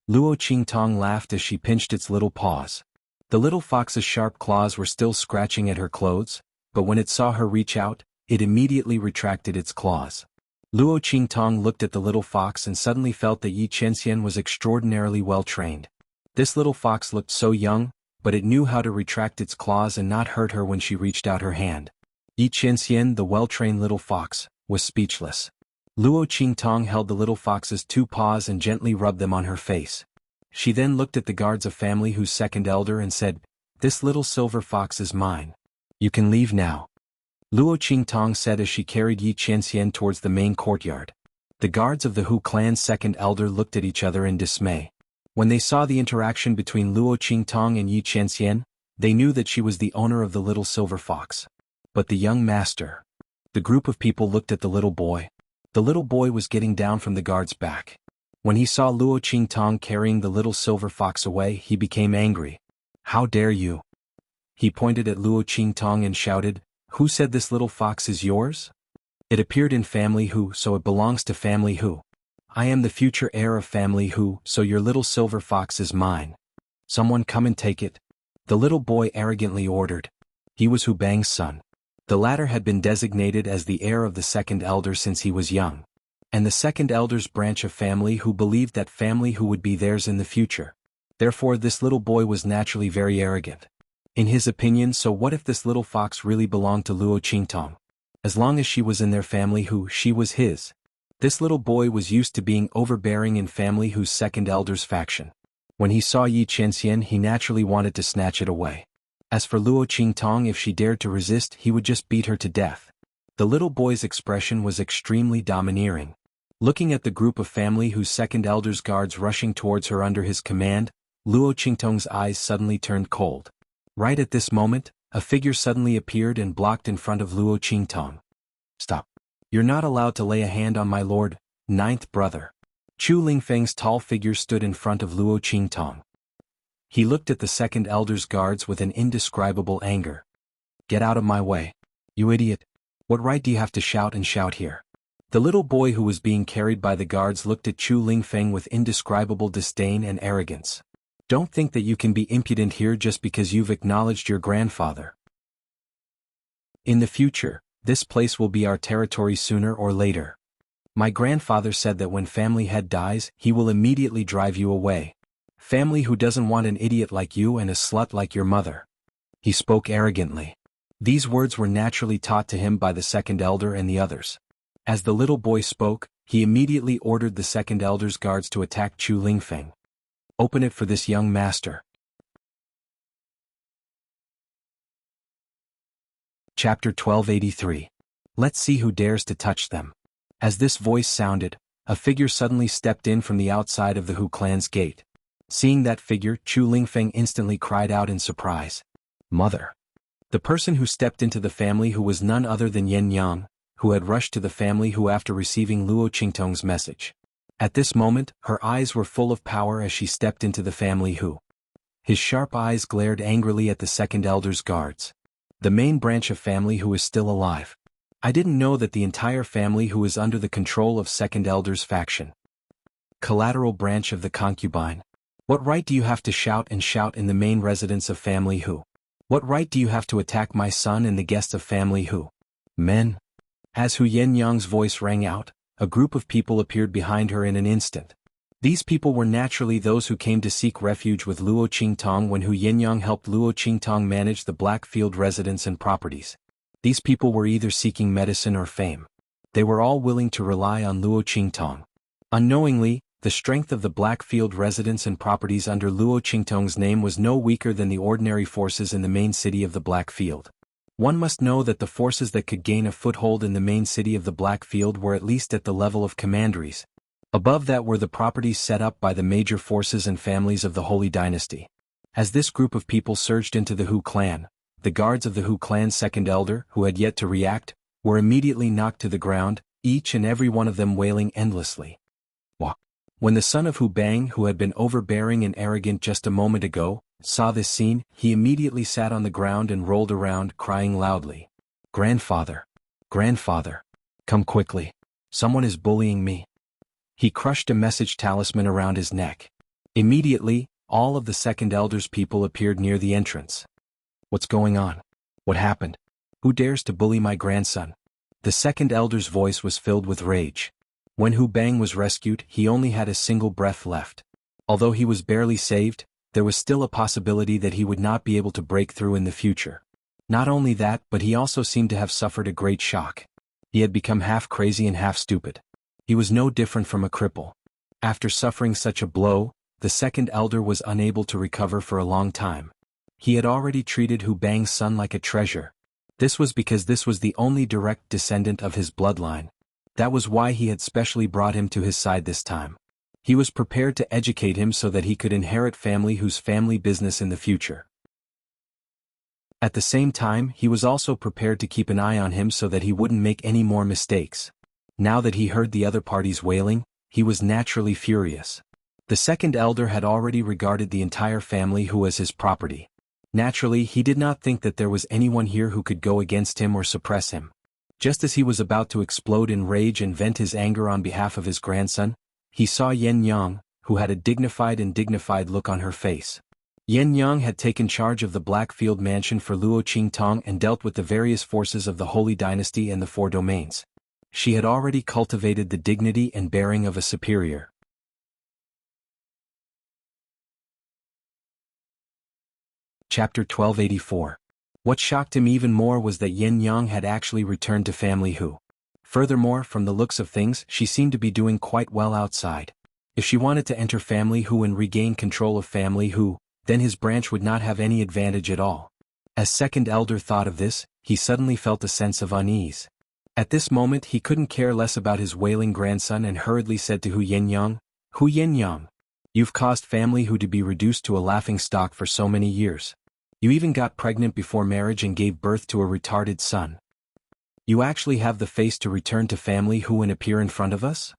Luo Qingtong laughed as she pinched its little paws. The little fox's sharp claws were still scratching at her clothes, but when it saw her reach out, it immediately retracted its claws. Luo Qingtong looked at the little fox and suddenly felt that Yi Qianxian was extraordinarily well trained. This little fox looked so young, but it knew how to retract its claws and not hurt her when she reached out her hand. Yi Qianxian, the well-trained little fox, was speechless. Luo Qingtong held the little fox's 2 paws and gently rubbed them on her face. She then looked at the guards of family whose second elder and said, "This little silver fox is mine. You can leave now," Luo Qingtong said as she carried Yi Qianxian towards the main courtyard. The guards of the Hu clan's second elder looked at each other in dismay. When they saw the interaction between Luo Qingtong and Yi Qianxian, they knew that she was the owner of the little silver fox. But the young master. The group of people looked at the little boy. The little boy was getting down from the guard's back. When he saw Luo Qingtong carrying the little silver fox away, he became angry. "How dare you?" He pointed at Luo Qingtong and shouted, "Who said this little fox is yours? It appeared in family Hu, so it belongs to family Hu. I am the future heir of family Hu, so your little silver fox is mine. Someone come and take it," the little boy arrogantly ordered. He was Hu Bang's son. The latter had been designated as the heir of the second elder since he was young. And the second elder's branch of family Hu believed that family Hu would be theirs in the future. Therefore this little boy was naturally very arrogant. In his opinion, so what if this little fox really belonged to Luo Qingtong? As long as she was in their family Hu, she was his. This little boy was used to being overbearing in family Hu's second elder's faction. When he saw Yi Qianxian, he naturally wanted to snatch it away. As for Luo Qingtong, if she dared to resist, he would just beat her to death. The little boy's expression was extremely domineering. Looking at the group of family Hu's second elder's guards rushing towards her under his command, Luo Qingtong's eyes suddenly turned cold. Right at this moment, a figure suddenly appeared and blocked in front of Luo Qingtong. "Stop. You're not allowed to lay a hand on my lord, 9th brother." Chu Lingfeng's tall figure stood in front of Luo Qingtong. He looked at the second elder's guards with an indescribable anger. "Get out of my way. You idiot. What right do you have to shout and shout here?" The little boy who was being carried by the guards looked at Chu Lingfeng with indescribable disdain and arrogance. "Don't think that you can be impudent here just because you've acknowledged your grandfather. In the future, this place will be our territory sooner or later. My grandfather said that when family head dies, he will immediately drive you away. Family who doesn't want an idiot like you and a slut like your mother." He spoke arrogantly. These words were naturally taught to him by the second elder and the others. As the little boy spoke, he immediately ordered the second elder's guards to attack Chu Lingfeng. "Open it for this young master." Chapter 1283. Let's see who dares to touch them. As this voice sounded, a figure suddenly stepped in from the outside of the Hu clan's gate. Seeing that figure, Chu Lingfeng instantly cried out in surprise. "Mother!" The person who stepped into the family Hu was none other than Yen Yang, who had rushed to the family Hu after receiving Luo Qingtong's message. At this moment, her eyes were full of power as she stepped into the family Hu. His sharp eyes glared angrily at the second elder's guards. "The main branch of family Hu is still alive. I didn't know that the entire family Hu is under the control of second elder's faction. Collateral branch of the concubine. What right do you have to shout and shout in the main residence of family Hu? What right do you have to attack my son and the guests of family Hu? Men?" As Hu Yenyang's voice rang out, a group of people appeared behind her in an instant. These people were naturally those who came to seek refuge with Luo Qingtong when Hu Yenyang helped Luo Qingtong manage the Blackfield residence and properties. These people were either seeking medicine or fame. They were all willing to rely on Luo Qingtong. Unknowingly, the strength of the Blackfield residence and properties under Luo Qingtong's name was no weaker than the ordinary forces in the main city of the Blackfield. One must know that the forces that could gain a foothold in the main city of the Blackfield were at least at the level of commanderies. Above that were the properties set up by the major forces and families of the Holy Dynasty. As this group of people surged into the Hu clan, the guards of the Hu clan's second elder, who had yet to react, were immediately knocked to the ground, each and every one of them wailing endlessly. Wah! When the son of Hu Bang, who had been overbearing and arrogant just a moment ago, saw this scene, he immediately sat on the ground and rolled around, crying loudly, "Grandfather! Grandfather! Come quickly! Someone is bullying me!" He crushed a message talisman around his neck. Immediately, all of the second elder's people appeared near the entrance. What's going on? What happened? Who dares to bully my grandson? The second elder's voice was filled with rage. When Hu Bang was rescued, he only had a single breath left. Although he was barely saved, there was still a possibility that he would not be able to break through in the future. Not only that, but he also seemed to have suffered a great shock. He had become half crazy and half stupid. He was no different from a cripple. After suffering such a blow, the second elder was unable to recover for a long time. He had already treated Hu Bang's son like a treasure. This was because this was the only direct descendant of his bloodline. That was why he had specially brought him to his side this time. He was prepared to educate him so that he could inherit Whose family business in the future. At the same time, he was also prepared to keep an eye on him so that he wouldn't make any more mistakes. Now that he heard the other parties wailing, he was naturally furious. The second elder had already regarded the entire family Hu as his property. Naturally, he did not think that there was anyone here who could go against him or suppress him. Just as he was about to explode in rage and vent his anger on behalf of his grandson, he saw Yen Yang, who had a dignified look on her face. Yen Yang had taken charge of the Blackfield Mansion for Luo Qingtong and dealt with the various forces of the Holy Dynasty and the Four Domains. She had already cultivated the dignity and bearing of a superior. Chapter 1284. What shocked him even more was that Yen Yang had actually returned to family Hu. Furthermore, from the looks of things, she seemed to be doing quite well outside. If she wanted to enter family Hu and regain control of family Hu, then his branch would not have any advantage at all. As second elder thought of this, he suddenly felt a sense of unease. At this moment he couldn't care less about his wailing grandson and hurriedly said to Hu Yenyang, "Hu Yenyang, you've caused family Hu to be reduced to a laughingstock for so many years. You even got pregnant before marriage and gave birth to a retarded son. You actually have the face to return to family Hu and appear in front of us?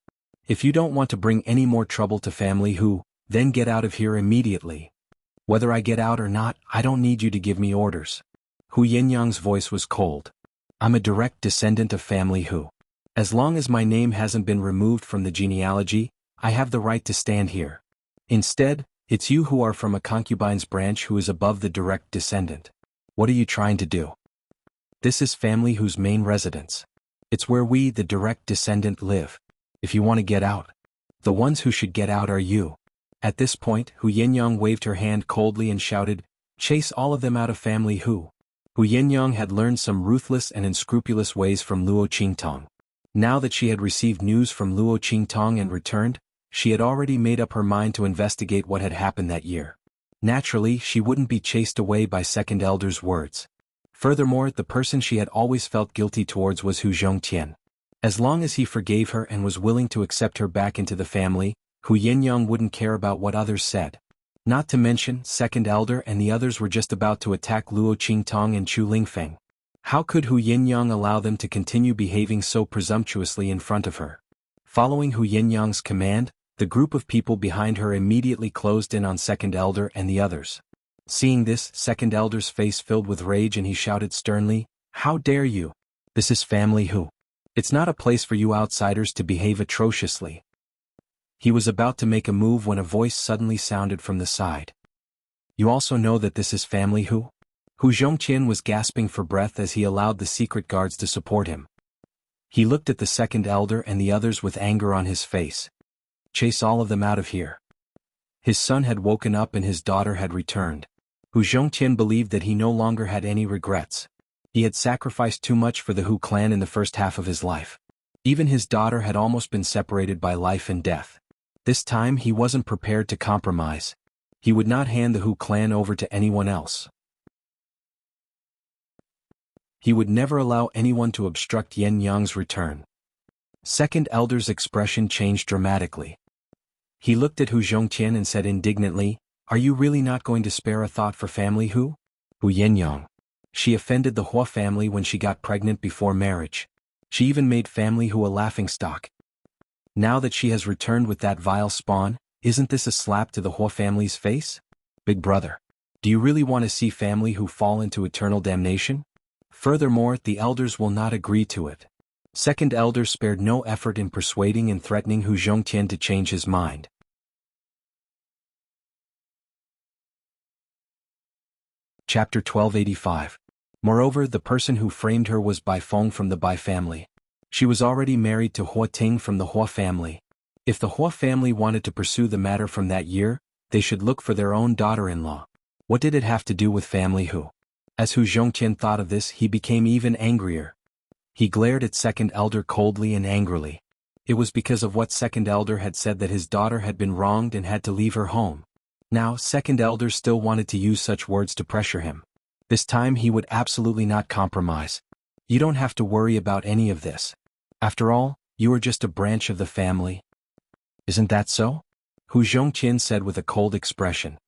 If you don't want to bring any more trouble to family Hu, then get out of here immediately. Whether I get out or not, I don't need you to give me orders." Hu Yenyang's voice was cold. "I'm a direct descendant of family Hu. As long as my name hasn't been removed from the genealogy, I have the right to stand here. Instead, it's you who are from a concubine's branch who is above the direct descendant. What are you trying to do? This is family Hu's main residence. It's where we, the direct descendant, live. If you want to get out, the ones who should get out are you." At this point, Hu Yenyang waved her hand coldly and shouted, "Chase all of them out of family Hu." Hu Yenyang had learned some ruthless and unscrupulous ways from Luo Qingtong. Now that she had received news from Luo Qingtong and returned, she had already made up her mind to investigate what had happened that year. Naturally, she wouldn't be chased away by second elder's words. Furthermore, the person she had always felt guilty towards was Hu Zhongtian. As long as he forgave her and was willing to accept her back into the family, Hu Yenyang wouldn't care about what others said. Not to mention, second elder and the others were just about to attack Luo Qingtong and Chu Lingfeng. How could Hu Yenyang allow them to continue behaving so presumptuously in front of her? Following Hu Yenyang's command, the group of people behind her immediately closed in on second elder and the others. Seeing this, second elder's face filled with rage and he shouted sternly, "How dare you? This is family Hu. It's not a place for you outsiders to behave atrociously." He was about to make a move when a voice suddenly sounded from the side. "You also know that this is family Hu?" Hu Zhongqian was gasping for breath as he allowed the secret guards to support him. He looked at the second elder and the others with anger on his face. "Chase all of them out of here." His son had woken up and his daughter had returned. Hu Zhongqian believed that he no longer had any regrets. He had sacrificed too much for the Hu clan in the first half of his life. Even his daughter had almost been separated by life and death. This time he wasn't prepared to compromise. He would not hand the Hu clan over to anyone else. He would never allow anyone to obstruct Yen Yang's return. Second elder's expression changed dramatically. He looked at Hu Zhongqian and said indignantly, "Are you really not going to spare a thought for family Hu? Hu Yenyang. She offended the Hua family when she got pregnant before marriage. She even made family Hu a laughingstock. Now that she has returned with that vile spawn, isn't this a slap to the Hua family's face? Big brother, do you really want to see family Hu fall into eternal damnation? Furthermore, the elders will not agree to it. Second elder spared no effort in persuading and threatening Hu Zhongtian to change his mind. Chapter 1285. Moreover, the person who framed her was Bai Feng from the Bai family. She was already married to Hua Ting from the Hua family. If the Hua family wanted to pursue the matter from that year, they should look for their own daughter-in-law. What did it have to do with family Hu? As Hu Zhongtian thought of this, he became even angrier. He glared at second elder coldly and angrily. It was because of what second elder had said that his daughter had been wronged and had to leave her home. Now, second elder still wanted to use such words to pressure him. This time he would absolutely not compromise. You don't have to worry about any of this. After all, you are just a branch of the family. Isn't that so? Hu Zhongtian said with a cold expression.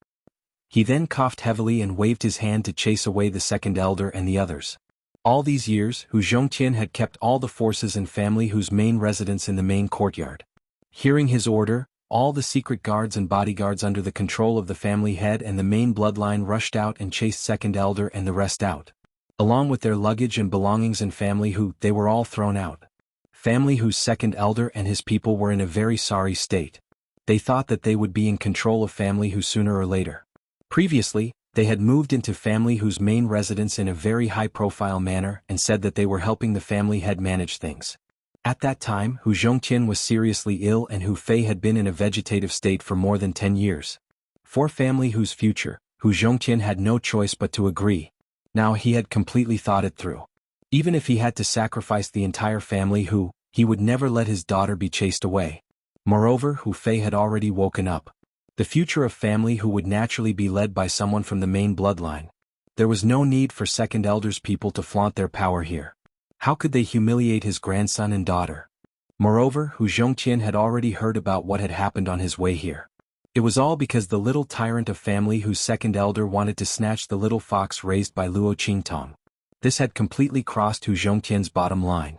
He then coughed heavily and waved his hand to chase away the second elder and the others. All these years, Hu Zhongtian had kept all the forces and family whose main residence in the main courtyard. Hearing his order, all the secret guards and bodyguards under the control of the family head and the main bloodline rushed out and chased second elder and the rest out. Along with their luggage and belongings and family Hu, they were all thrown out. Family Hu's second elder and his people were in a very sorry state. They thought that they would be in control of family Hu sooner or later. Previously, they had moved into family Hu's main residence in a very high-profile manner and said that they were helping the family head manage things. At that time, Hu Zhongtian was seriously ill and Hu Fei had been in a vegetative state for more than 10 years. For family Hu's future, Hu Zhongtian had no choice but to agree. Now he had completely thought it through. Even if he had to sacrifice the entire family Hu, he would never let his daughter be chased away. Moreover, Hu Fei had already woken up. The future of family Hu would naturally be led by someone from the main bloodline. There was no need for second elder's people to flaunt their power here. How could they humiliate his grandson and daughter? Moreover, Hu Zhongtian had already heard about what had happened on his way here. It was all because the little tyrant of family Hu's second elder wanted to snatch the little fox raised by Luo Qingtong. This had completely crossed Hu Zhongtian's bottom line.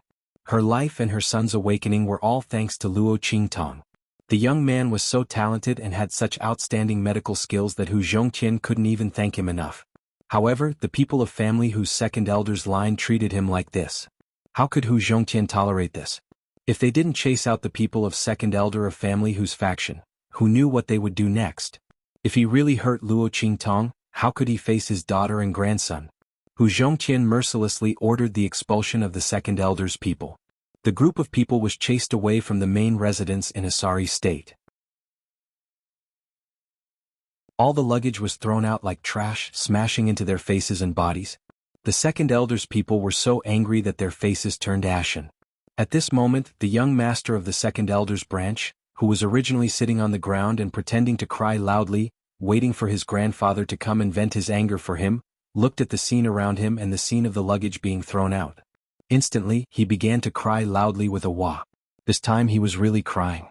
Her life and her son's awakening were all thanks to Luo Qingtong. The young man was so talented and had such outstanding medical skills that Hu Zhongtian couldn't even thank him enough. However, the people of family Hu's second elder's line treated him like this. How could Hu Zhongtian tolerate this? If they didn't chase out the people of second elder of family Hu's faction, who knew what they would do next? If he really hurt Luo Qingtong, how could he face his daughter and grandson? Hu Zhongtian mercilessly ordered the expulsion of the second elder's people. The group of people was chased away from the main residence in a sorry state. All the luggage was thrown out like trash, smashing into their faces and bodies. The second elder's people were so angry that their faces turned ashen. At this moment, the young master of the second elder's branch, who was originally sitting on the ground and pretending to cry loudly, waiting for his grandfather to come and vent his anger for him, looked at the scene around him and the scene of the luggage being thrown out. Instantly, he began to cry loudly with a wah. This time he was really crying.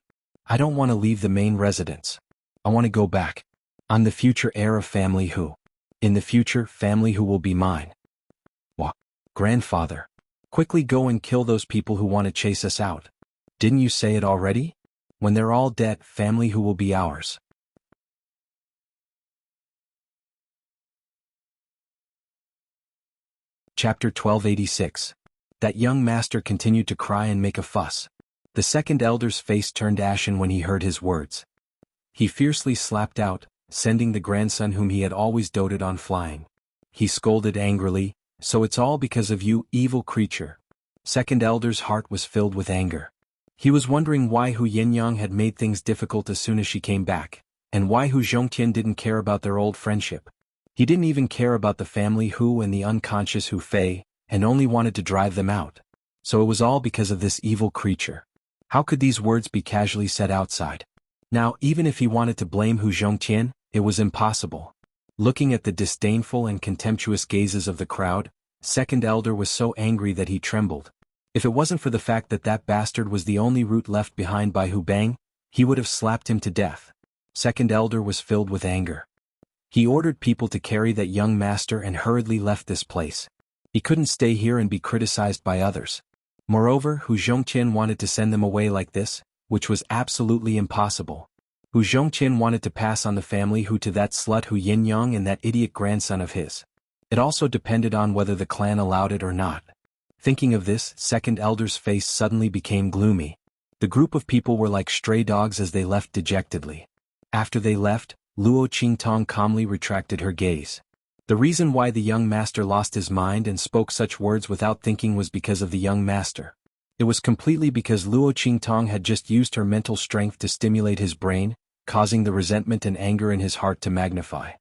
I don't want to leave the main residence. I want to go back. I'm the future heir of family Hu. In the future, family Hu will be mine. Wah. Grandfather. Quickly go and kill those people who want to chase us out. Didn't you say it already? When they're all dead, family Hu will be ours. Chapter 1286. That young master continued to cry and make a fuss. The second elder's face turned ashen when he heard his words. He fiercely slapped out, sending the grandson whom he had always doted on flying. He scolded angrily, so it's all because of you, evil creature. Second elder's heart was filled with anger. He was wondering why Hu Yinyang had made things difficult as soon as she came back, and why Hu Zhongtian didn't care about their old friendship. He didn't even care about the family Hu and the unconscious Hu Fei, and only wanted to drive them out. So it was all because of this evil creature. How could these words be casually said outside? Now, even if he wanted to blame Hu Zhongtian, it was impossible. Looking at the disdainful and contemptuous gazes of the crowd, second elder was so angry that he trembled. If it wasn't for the fact that that bastard was the only root left behind by Hu Bang, he would have slapped him to death. Second elder was filled with anger. He ordered people to carry that young master and hurriedly left this place. He couldn't stay here and be criticized by others. Moreover, Hu Zhongtian wanted to send them away like this, which was absolutely impossible. Hu Zhongtian wanted to pass on the family Hu to that slut Hu Yinyang and that idiot grandson of his. It also depended on whether the clan allowed it or not. Thinking of this, second elder's face suddenly became gloomy. The group of people were like stray dogs as they left dejectedly. After they left, Luo Qingtong calmly retracted her gaze. The reason why the young master lost his mind and spoke such words without thinking was because of the young master. It was completely because Luo Qingtong had just used her mental strength to stimulate his brain, causing the resentment and anger in his heart to magnify.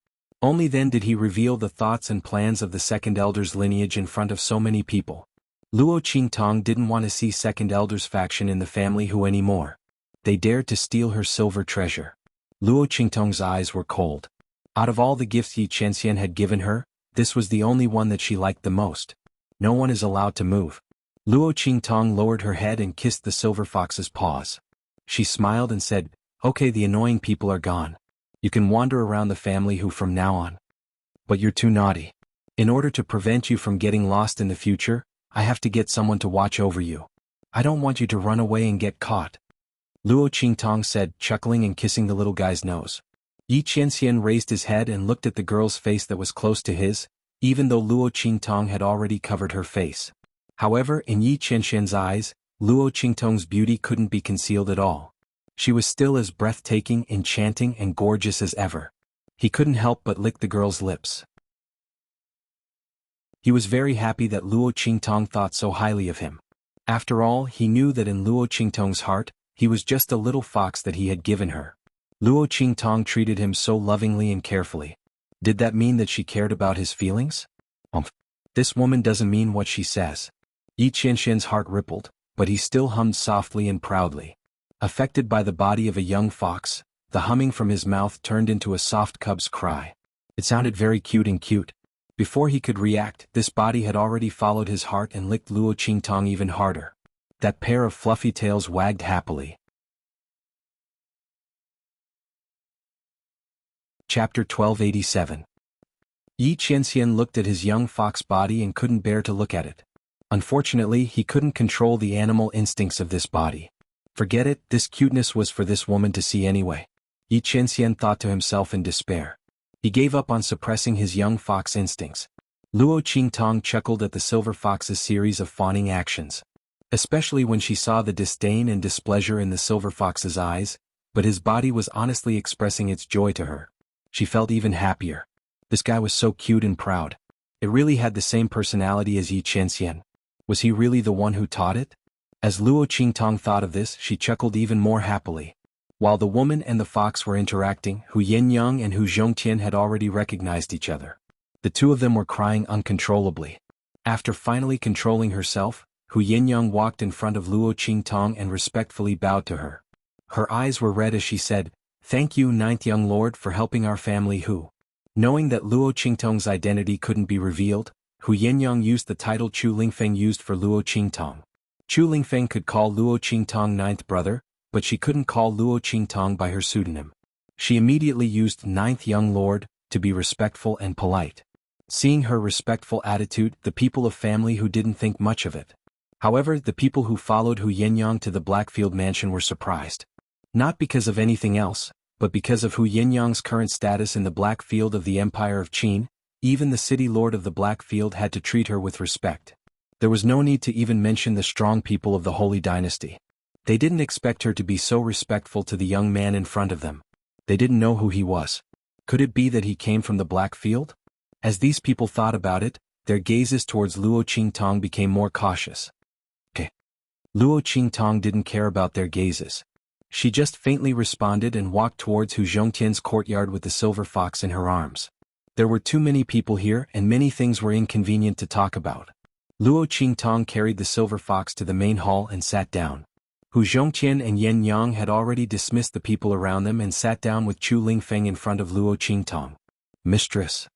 Only then did he reveal the thoughts and plans of the second elder's lineage in front of so many people. Luo Qingtong didn't want to see second elder's faction in the family Hu anymore. They dared to steal her silver treasure. Luo Qingtong's eyes were cold. Out of all the gifts Yi Qianxian had given her, this was the only one that she liked the most. No one is allowed to move. Luo Qingtong lowered her head and kissed the silver fox's paws. She smiled and said, "Okay, the annoying people are gone. You can wander around the family Hu from now on. But you're too naughty. In order to prevent you from getting lost in the future, I have to get someone to watch over you. I don't want you to run away and get caught." Luo Qingtong said, chuckling and kissing the little guy's nose. Yi Qianxian raised his head and looked at the girl's face that was close to his, even though Luo Qingtong had already covered her face. However, in Yi Qianxian's eyes, Luo Qingtong's beauty couldn't be concealed at all. She was still as breathtaking, enchanting, and gorgeous as ever. He couldn't help but lick the girl's lips. He was very happy that Luo Qingtong thought so highly of him. After all, he knew that in Luo Qingtong's heart, he was just a little fox that he had given her. Luo Qingtong treated him so lovingly and carefully. Did that mean that she cared about his feelings? This woman doesn't mean what she says. Yi Qianxian's heart rippled, but he still hummed softly and proudly. Affected by the body of a young fox, the humming from his mouth turned into a soft cub's cry. It sounded very cute and cute. Before he could react, this body had already followed his heart and licked Luo Qingtong even harder. That pair of fluffy tails wagged happily. Chapter 1287. Yi Qianxian looked at his young fox body and couldn't bear to look at it. Unfortunately, he couldn't control the animal instincts of this body. Forget it, this cuteness was for this woman to see anyway. Yi Qianxian thought to himself in despair. He gave up on suppressing his young fox instincts. Luo Qingtong chuckled at the silver fox's series of fawning actions. Especially when she saw the disdain and displeasure in the silver fox's eyes, but his body was honestly expressing its joy to her. She felt even happier. This guy was so cute and proud. It really had the same personality as Yi Qianxian. Was he really the one who taught it? As Luo Qingtong thought of this, she chuckled even more happily. While the woman and the fox were interacting, Hu Yenyang and Hu Zhongtian had already recognized each other. The two of them were crying uncontrollably. After finally controlling herself, Hu Yenyang walked in front of Luo Qingtong and respectfully bowed to her. Her eyes were red as she said, "Thank you, ninth young lord, for helping our family Hu." Knowing that Luo Qingtong's identity couldn't be revealed, Hu Yenyang used the title Chu Lingfeng used for Luo Qingtong. Chu Lingfeng could call Luo Qingtong ninth brother, but she couldn't call Luo Qingtong by her pseudonym. She immediately used ninth young lord to be respectful and polite. Seeing her respectful attitude, the people of family Hu didn't think much of it. However, the people who followed Hu Yenyang to the Blackfield mansion were surprised. Not because of anything else, but because of Hu Yenyang's current status in the Blackfield of the Empire of Qin. Even the city lord of the Blackfield had to treat her with respect. There was no need to even mention the strong people of the Holy Dynasty. They didn't expect her to be so respectful to the young man in front of them. They didn't know who he was. Could it be that he came from the Blackfield? As these people thought about it, their gazes towards Luo Qingtong became more cautious. Luo Qingtong didn't care about their gazes. She just faintly responded and walked towards Hu Zhongtian's courtyard with the silver fox in her arms. There were too many people here and many things were inconvenient to talk about. Luo Qingtong carried the silver fox to the main hall and sat down. Hu Zhongtian and Yen Yang had already dismissed the people around them and sat down with Chu Lingfeng in front of Luo Qingtong. "Mistress."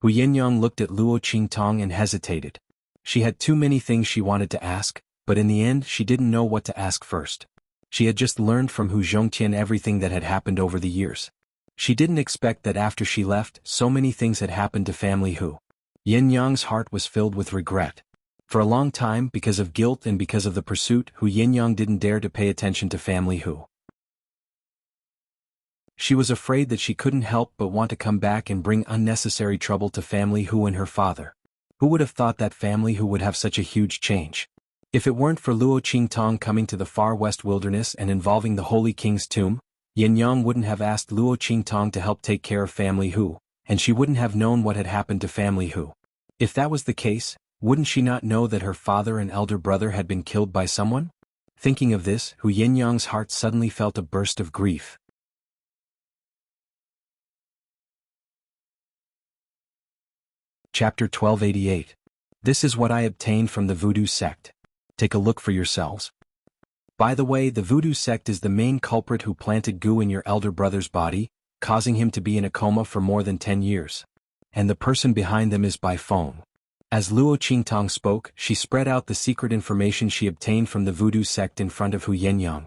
Hu Yenyang looked at Luo Qingtong and hesitated. She had too many things she wanted to ask, but in the end she didn't know what to ask first. She had just learned from Hu Zhongtian everything that had happened over the years. She didn't expect that after she left, so many things had happened to family Hu. Yen Yang's heart was filled with regret. For a long time, because of guilt and because of the pursuit, Hu Yenyang didn't dare to pay attention to family Hu. She was afraid that she couldn't help but want to come back and bring unnecessary trouble to family Hu and her father. Who would have thought that family who would have such a huge change? If it weren't for Luo Qingtong coming to the far west wilderness and involving the Holy King's tomb, Yin Yang wouldn't have asked Luo Qingtong to help take care of family Hu, and she wouldn't have known what had happened to family Hu. If that was the case, wouldn't she not know that her father and elder brother had been killed by someone? Thinking of this, Hu Yinyang's heart suddenly felt a burst of grief. Chapter 1288. This is what I obtained from the Voodoo sect. Take a look for yourselves. By the way, the Voodoo sect is the main culprit who planted goo in your elder brother's body, causing him to be in a coma for more than 10 years. And the person behind them is Bai Feng. As Luo Qingtong spoke, she spread out the secret information she obtained from the Voodoo sect in front of Hu Yinyang.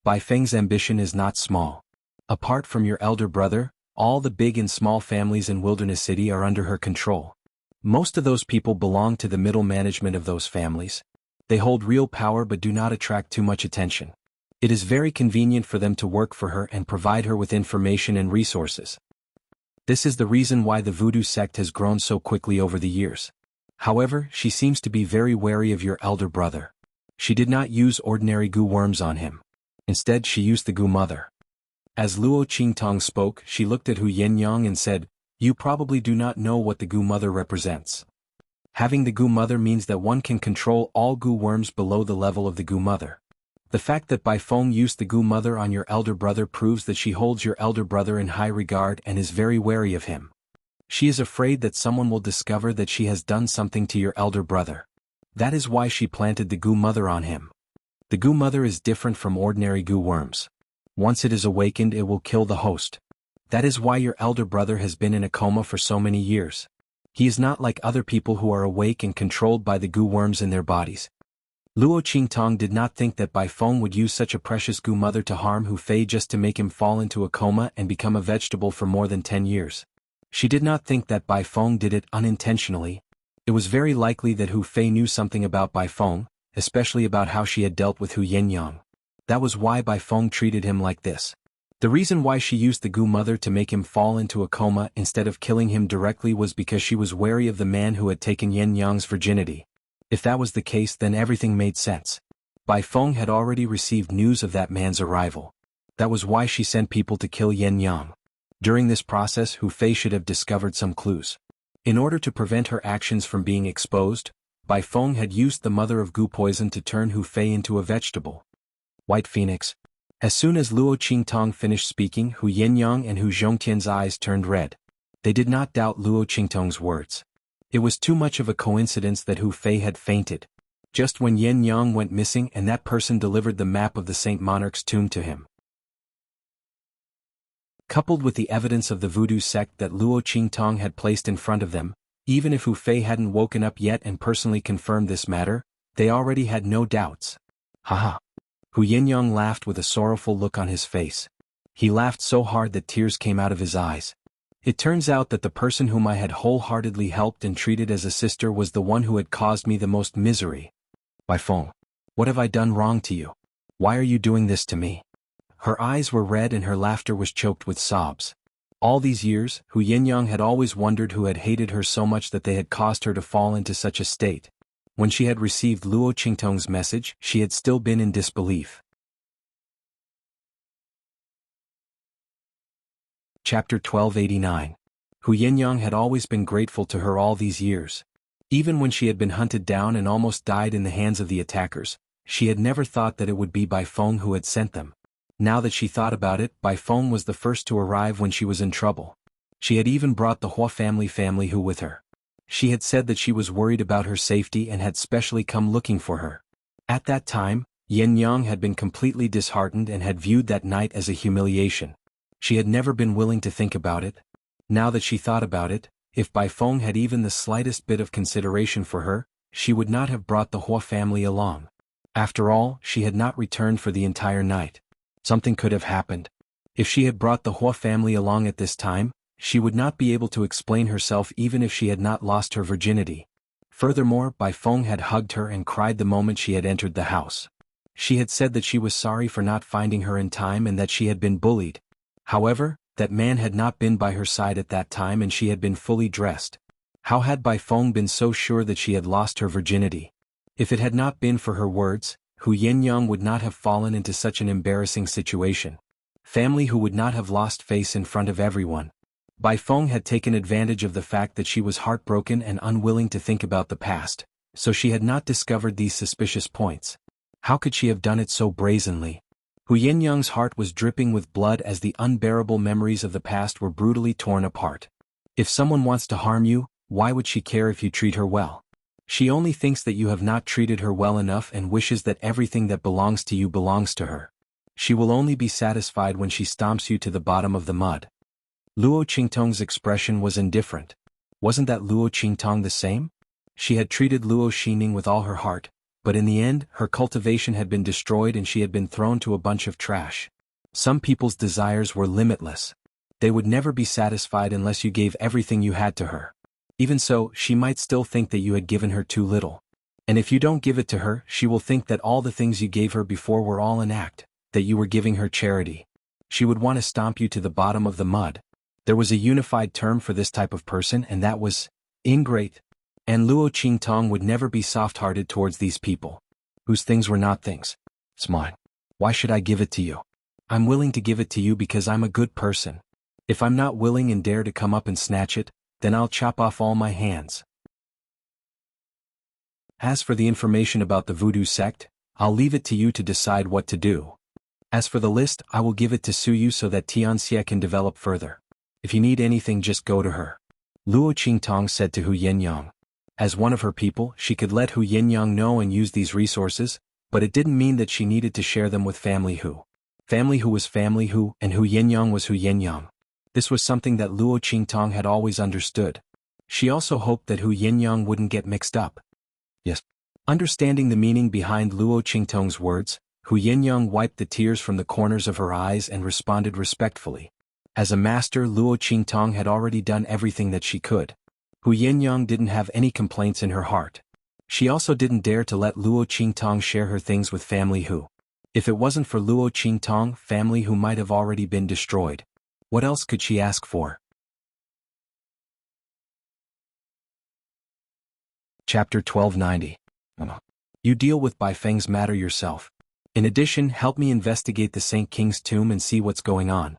Bai Feng's ambition is not small. Apart from your elder brother, all the big and small families in Wilderness City are under her control. Most of those people belong to the middle management of those families. They hold real power but do not attract too much attention. It is very convenient for them to work for her and provide her with information and resources. This is the reason why the Voodoo sect has grown so quickly over the years. However, she seems to be very wary of your elder brother. She did not use ordinary goo worms on him. Instead, she used the goo mother. As Luo Qingtong spoke, she looked at Hu Yinyang and said, "You probably do not know what the goo mother represents. Having the goo mother means that one can control all goo worms below the level of the goo mother. The fact that Bai Feng used the goo mother on your elder brother proves that she holds your elder brother in high regard and is very wary of him. She is afraid that someone will discover that she has done something to your elder brother. That is why she planted the goo mother on him. The goo mother is different from ordinary goo worms. Once it is awakened, it will kill the host. That is why your elder brother has been in a coma for so many years. He is not like other people who are awake and controlled by the goo worms in their bodies." Luo Qingtong did not think that Bai Feng would use such a precious goo mother to harm Hu Fei just to make him fall into a coma and become a vegetable for more than 10 years. She did not think that Bai Feng did it unintentionally. It was very likely that Hu Fei knew something about Bai Feng, especially about how she had dealt with Hu Yinyang. That was why Bai Feng treated him like this. The reason why she used the goo mother to make him fall into a coma instead of killing him directly was because she was wary of the man who had taken Yinyang's virginity. If that was the case, then everything made sense. Bai Feng had already received news of that man's arrival. That was why she sent people to kill Yinyang. During this process, Hu Fei should have discovered some clues. In order to prevent her actions from being exposed, Bai Feng had used the mother of goo poison to turn Hu Fei into a vegetable. White Phoenix. As soon as Luo Qingtong finished speaking, Hu Yinyang and Hu Zhongtian's eyes turned red. They did not doubt Luo Qingtong's words. It was too much of a coincidence that Hu Fei had fainted just when Yinyang went missing and that person delivered the map of the Saint Monarch's tomb to him. Coupled with the evidence of the Voodoo sect that Luo Qingtong had placed in front of them, even if Hu Fei hadn't woken up yet and personally confirmed this matter, they already had no doubts. Haha. Hu Yinyang laughed with a sorrowful look on his face. He laughed so hard that tears came out of his eyes. It turns out that the person whom I had wholeheartedly helped and treated as a sister was the one who had caused me the most misery. Bai Feng, what have I done wrong to you? Why are you doing this to me? Her eyes were red and her laughter was choked with sobs. All these years, Hu Yinyang had always wondered who had hated her so much that they had caused her to fall into such a state. When she had received Luo Qingtong's message, she had still been in disbelief. Chapter 1289. Hu Yinyang had always been grateful to her all these years. Even when she had been hunted down and almost died in the hands of the attackers, she had never thought that it would be Bai Feng who had sent them. Now that she thought about it, Bai Feng was the first to arrive when she was in trouble. She had even brought the Hua family Hu with her. She had said that she was worried about her safety and had specially come looking for her. At that time, Yinyang had been completely disheartened and had viewed that night as a humiliation. She had never been willing to think about it. Now that she thought about it, if Bai Feng had even the slightest bit of consideration for her, she would not have brought the Hua family along. After all, she had not returned for the entire night. Something could have happened. If she had brought the Hua family along at this time, she would not be able to explain herself even if she had not lost her virginity. Furthermore, Bai Feng had hugged her and cried the moment she had entered the house. She had said that she was sorry for not finding her in time and that she had been bullied. However, that man had not been by her side at that time and she had been fully dressed. How had Bai Feng been so sure that she had lost her virginity? If it had not been for her words, Hu Yenyang would not have fallen into such an embarrassing situation. Family Hu would not have lost face in front of everyone. Bai Feng had taken advantage of the fact that she was heartbroken and unwilling to think about the past, so she had not discovered these suspicious points. How could she have done it so brazenly? Hu Yenyang's heart was dripping with blood as the unbearable memories of the past were brutally torn apart. If someone wants to harm you, why would she care if you treat her well? She only thinks that you have not treated her well enough and wishes that everything that belongs to you belongs to her. She will only be satisfied when she stomps you to the bottom of the mud. Luo Qingtong's expression was indifferent. Wasn't that Luo Qingtong the same? She had treated Luo Xining with all her heart, but in the end, her cultivation had been destroyed and she had been thrown to a bunch of trash. Some people's desires were limitless. They would never be satisfied unless you gave everything you had to her. Even so, she might still think that you had given her too little. And if you don't give it to her, she will think that all the things you gave her before were all an act, that you were giving her charity. She would want to stomp you to the bottom of the mud. There was a unified term for this type of person, and that was ingrate. And Luo Qingtong would never be soft-hearted towards these people, whose things were not things. It's mine. Why should I give it to you? I'm willing to give it to you because I'm a good person. If I'm not willing and dare to come up and snatch it, then I'll chop off all my hands. As for the information about the voodoo sect, I'll leave it to you to decide what to do. As for the list, I will give it to Suyu so that Tianxie can develop further. If you need anything, just go to her. Luo Qingtong said to Hu Yenyang. As one of her people, she could let Hu Yenyang know and use these resources, but it didn't mean that she needed to share them with Family Hu. Family Hu was Family Hu, and Hu Yenyang was Hu Yenyang. This was something that Luo Qingtong had always understood. She also hoped that Hu Yenyang wouldn't get mixed up. Yes. Understanding the meaning behind Luo Qingtong's words, Hu Yenyang wiped the tears from the corners of her eyes and responded respectfully. As a master, Luo Qingtong had already done everything that she could. Hu Yenyang didn't have any complaints in her heart. She also didn't dare to let Luo Qingtong share her things with Family Hu. If it wasn't for Luo Qingtong, Family Hu might have already been destroyed. What else could she ask for? Chapter 1290. You deal with Bai Feng's matter yourself. In addition, help me investigate the Saint King's tomb and see what's going on.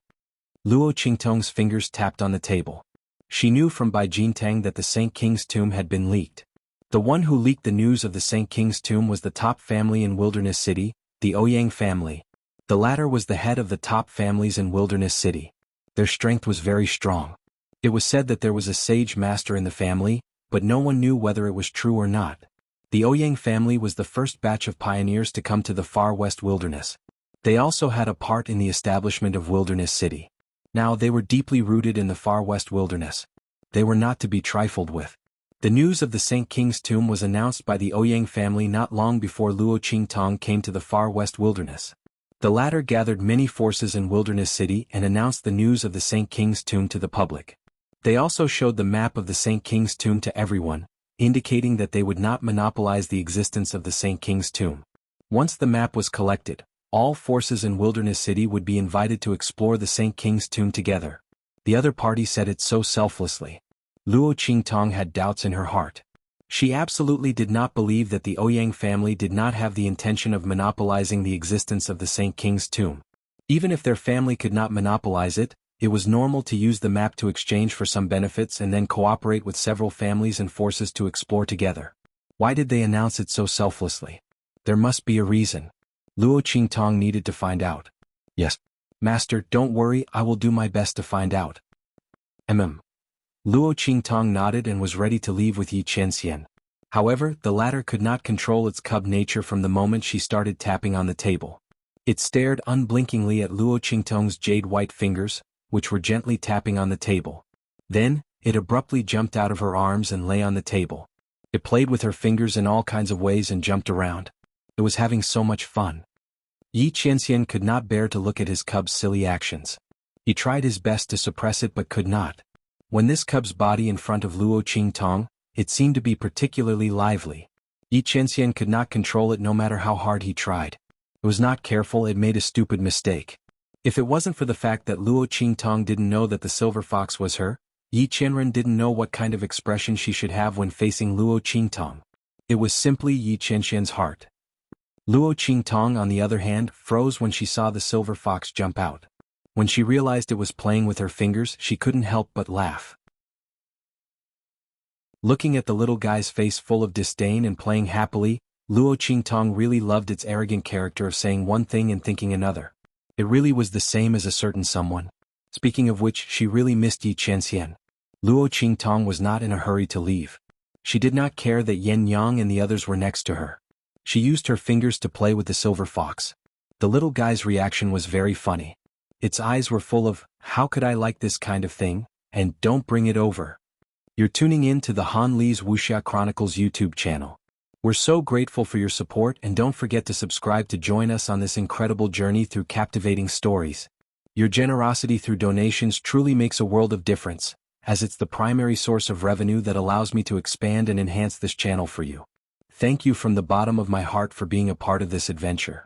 Luo Qingtong's fingers tapped on the table. She knew from Bai Jintang that the Saint King's tomb had been leaked. The one who leaked the news of the Saint King's tomb was the top family in Wilderness City, the Ouyang family. The latter was the head of the top families in Wilderness City. Their strength was very strong. It was said that there was a sage master in the family, but no one knew whether it was true or not. The Ouyang family was the first batch of pioneers to come to the far west wilderness. They also had a part in the establishment of Wilderness City. Now they were deeply rooted in the far west wilderness. They were not to be trifled with. The news of the Saint King's tomb was announced by the Ouyang family not long before Luo Qingtong came to the far west wilderness. The latter gathered many forces in Wilderness City and announced the news of the Saint King's tomb to the public. They also showed the map of the Saint King's tomb to everyone, indicating that they would not monopolize the existence of the Saint King's tomb. Once the map was collected, all forces in Wilderness City would be invited to explore the Saint King's tomb together. The other party said it so selflessly. Luo Qingtong had doubts in her heart. She absolutely did not believe that the Ouyang family did not have the intention of monopolizing the existence of the Saint King's tomb. Even if their family could not monopolize it, it was normal to use the map to exchange for some benefits and then cooperate with several families and forces to explore together. Why did they announce it so selflessly? There must be a reason. Luo Qingtong needed to find out. Yes. Master, don't worry, I will do my best to find out. Luo Qingtong nodded and was ready to leave with Yi Qianxian. However, the latter could not control its cub nature from the moment she started tapping on the table. It stared unblinkingly at Luo Qingtong's jade-white fingers, which were gently tapping on the table. Then, it abruptly jumped out of her arms and lay on the table. It played with her fingers in all kinds of ways and jumped around. It was having so much fun. Yi Qianxian could not bear to look at his cub's silly actions. He tried his best to suppress it but could not. When this cub's body in front of Luo Qingtong, it seemed to be particularly lively. Yi Qianxian could not control it no matter how hard he tried. It was not careful, it made a stupid mistake. If it wasn't for the fact that Luo Qingtong didn't know that the silver fox was her, Yi Qianren didn't know what kind of expression she should have when facing Luo Qingtong. It was simply Yi Qianxian's heart. Luo Qingtong, on the other hand, froze when she saw the silver fox jump out. When she realized it was playing with her fingers, she couldn't help but laugh. Looking at the little guy's face full of disdain and playing happily, Luo Qingtong really loved its arrogant character of saying one thing and thinking another. It really was the same as a certain someone. Speaking of which, she really missed Yi Qianxian. Luo Qingtong was not in a hurry to leave. She did not care that Yan Yang and the others were next to her. She used her fingers to play with the silver fox. The little guy's reaction was very funny. Its eyes were full of, "How could I like this kind of thing?" and "Don't bring it over." You're tuning in to the Han Li's Wuxia Chronicles YouTube channel. We're so grateful for your support, and don't forget to subscribe to join us on this incredible journey through captivating stories. Your generosity through donations truly makes a world of difference, as it's the primary source of revenue that allows me to expand and enhance this channel for you. Thank you from the bottom of my heart for being a part of this adventure.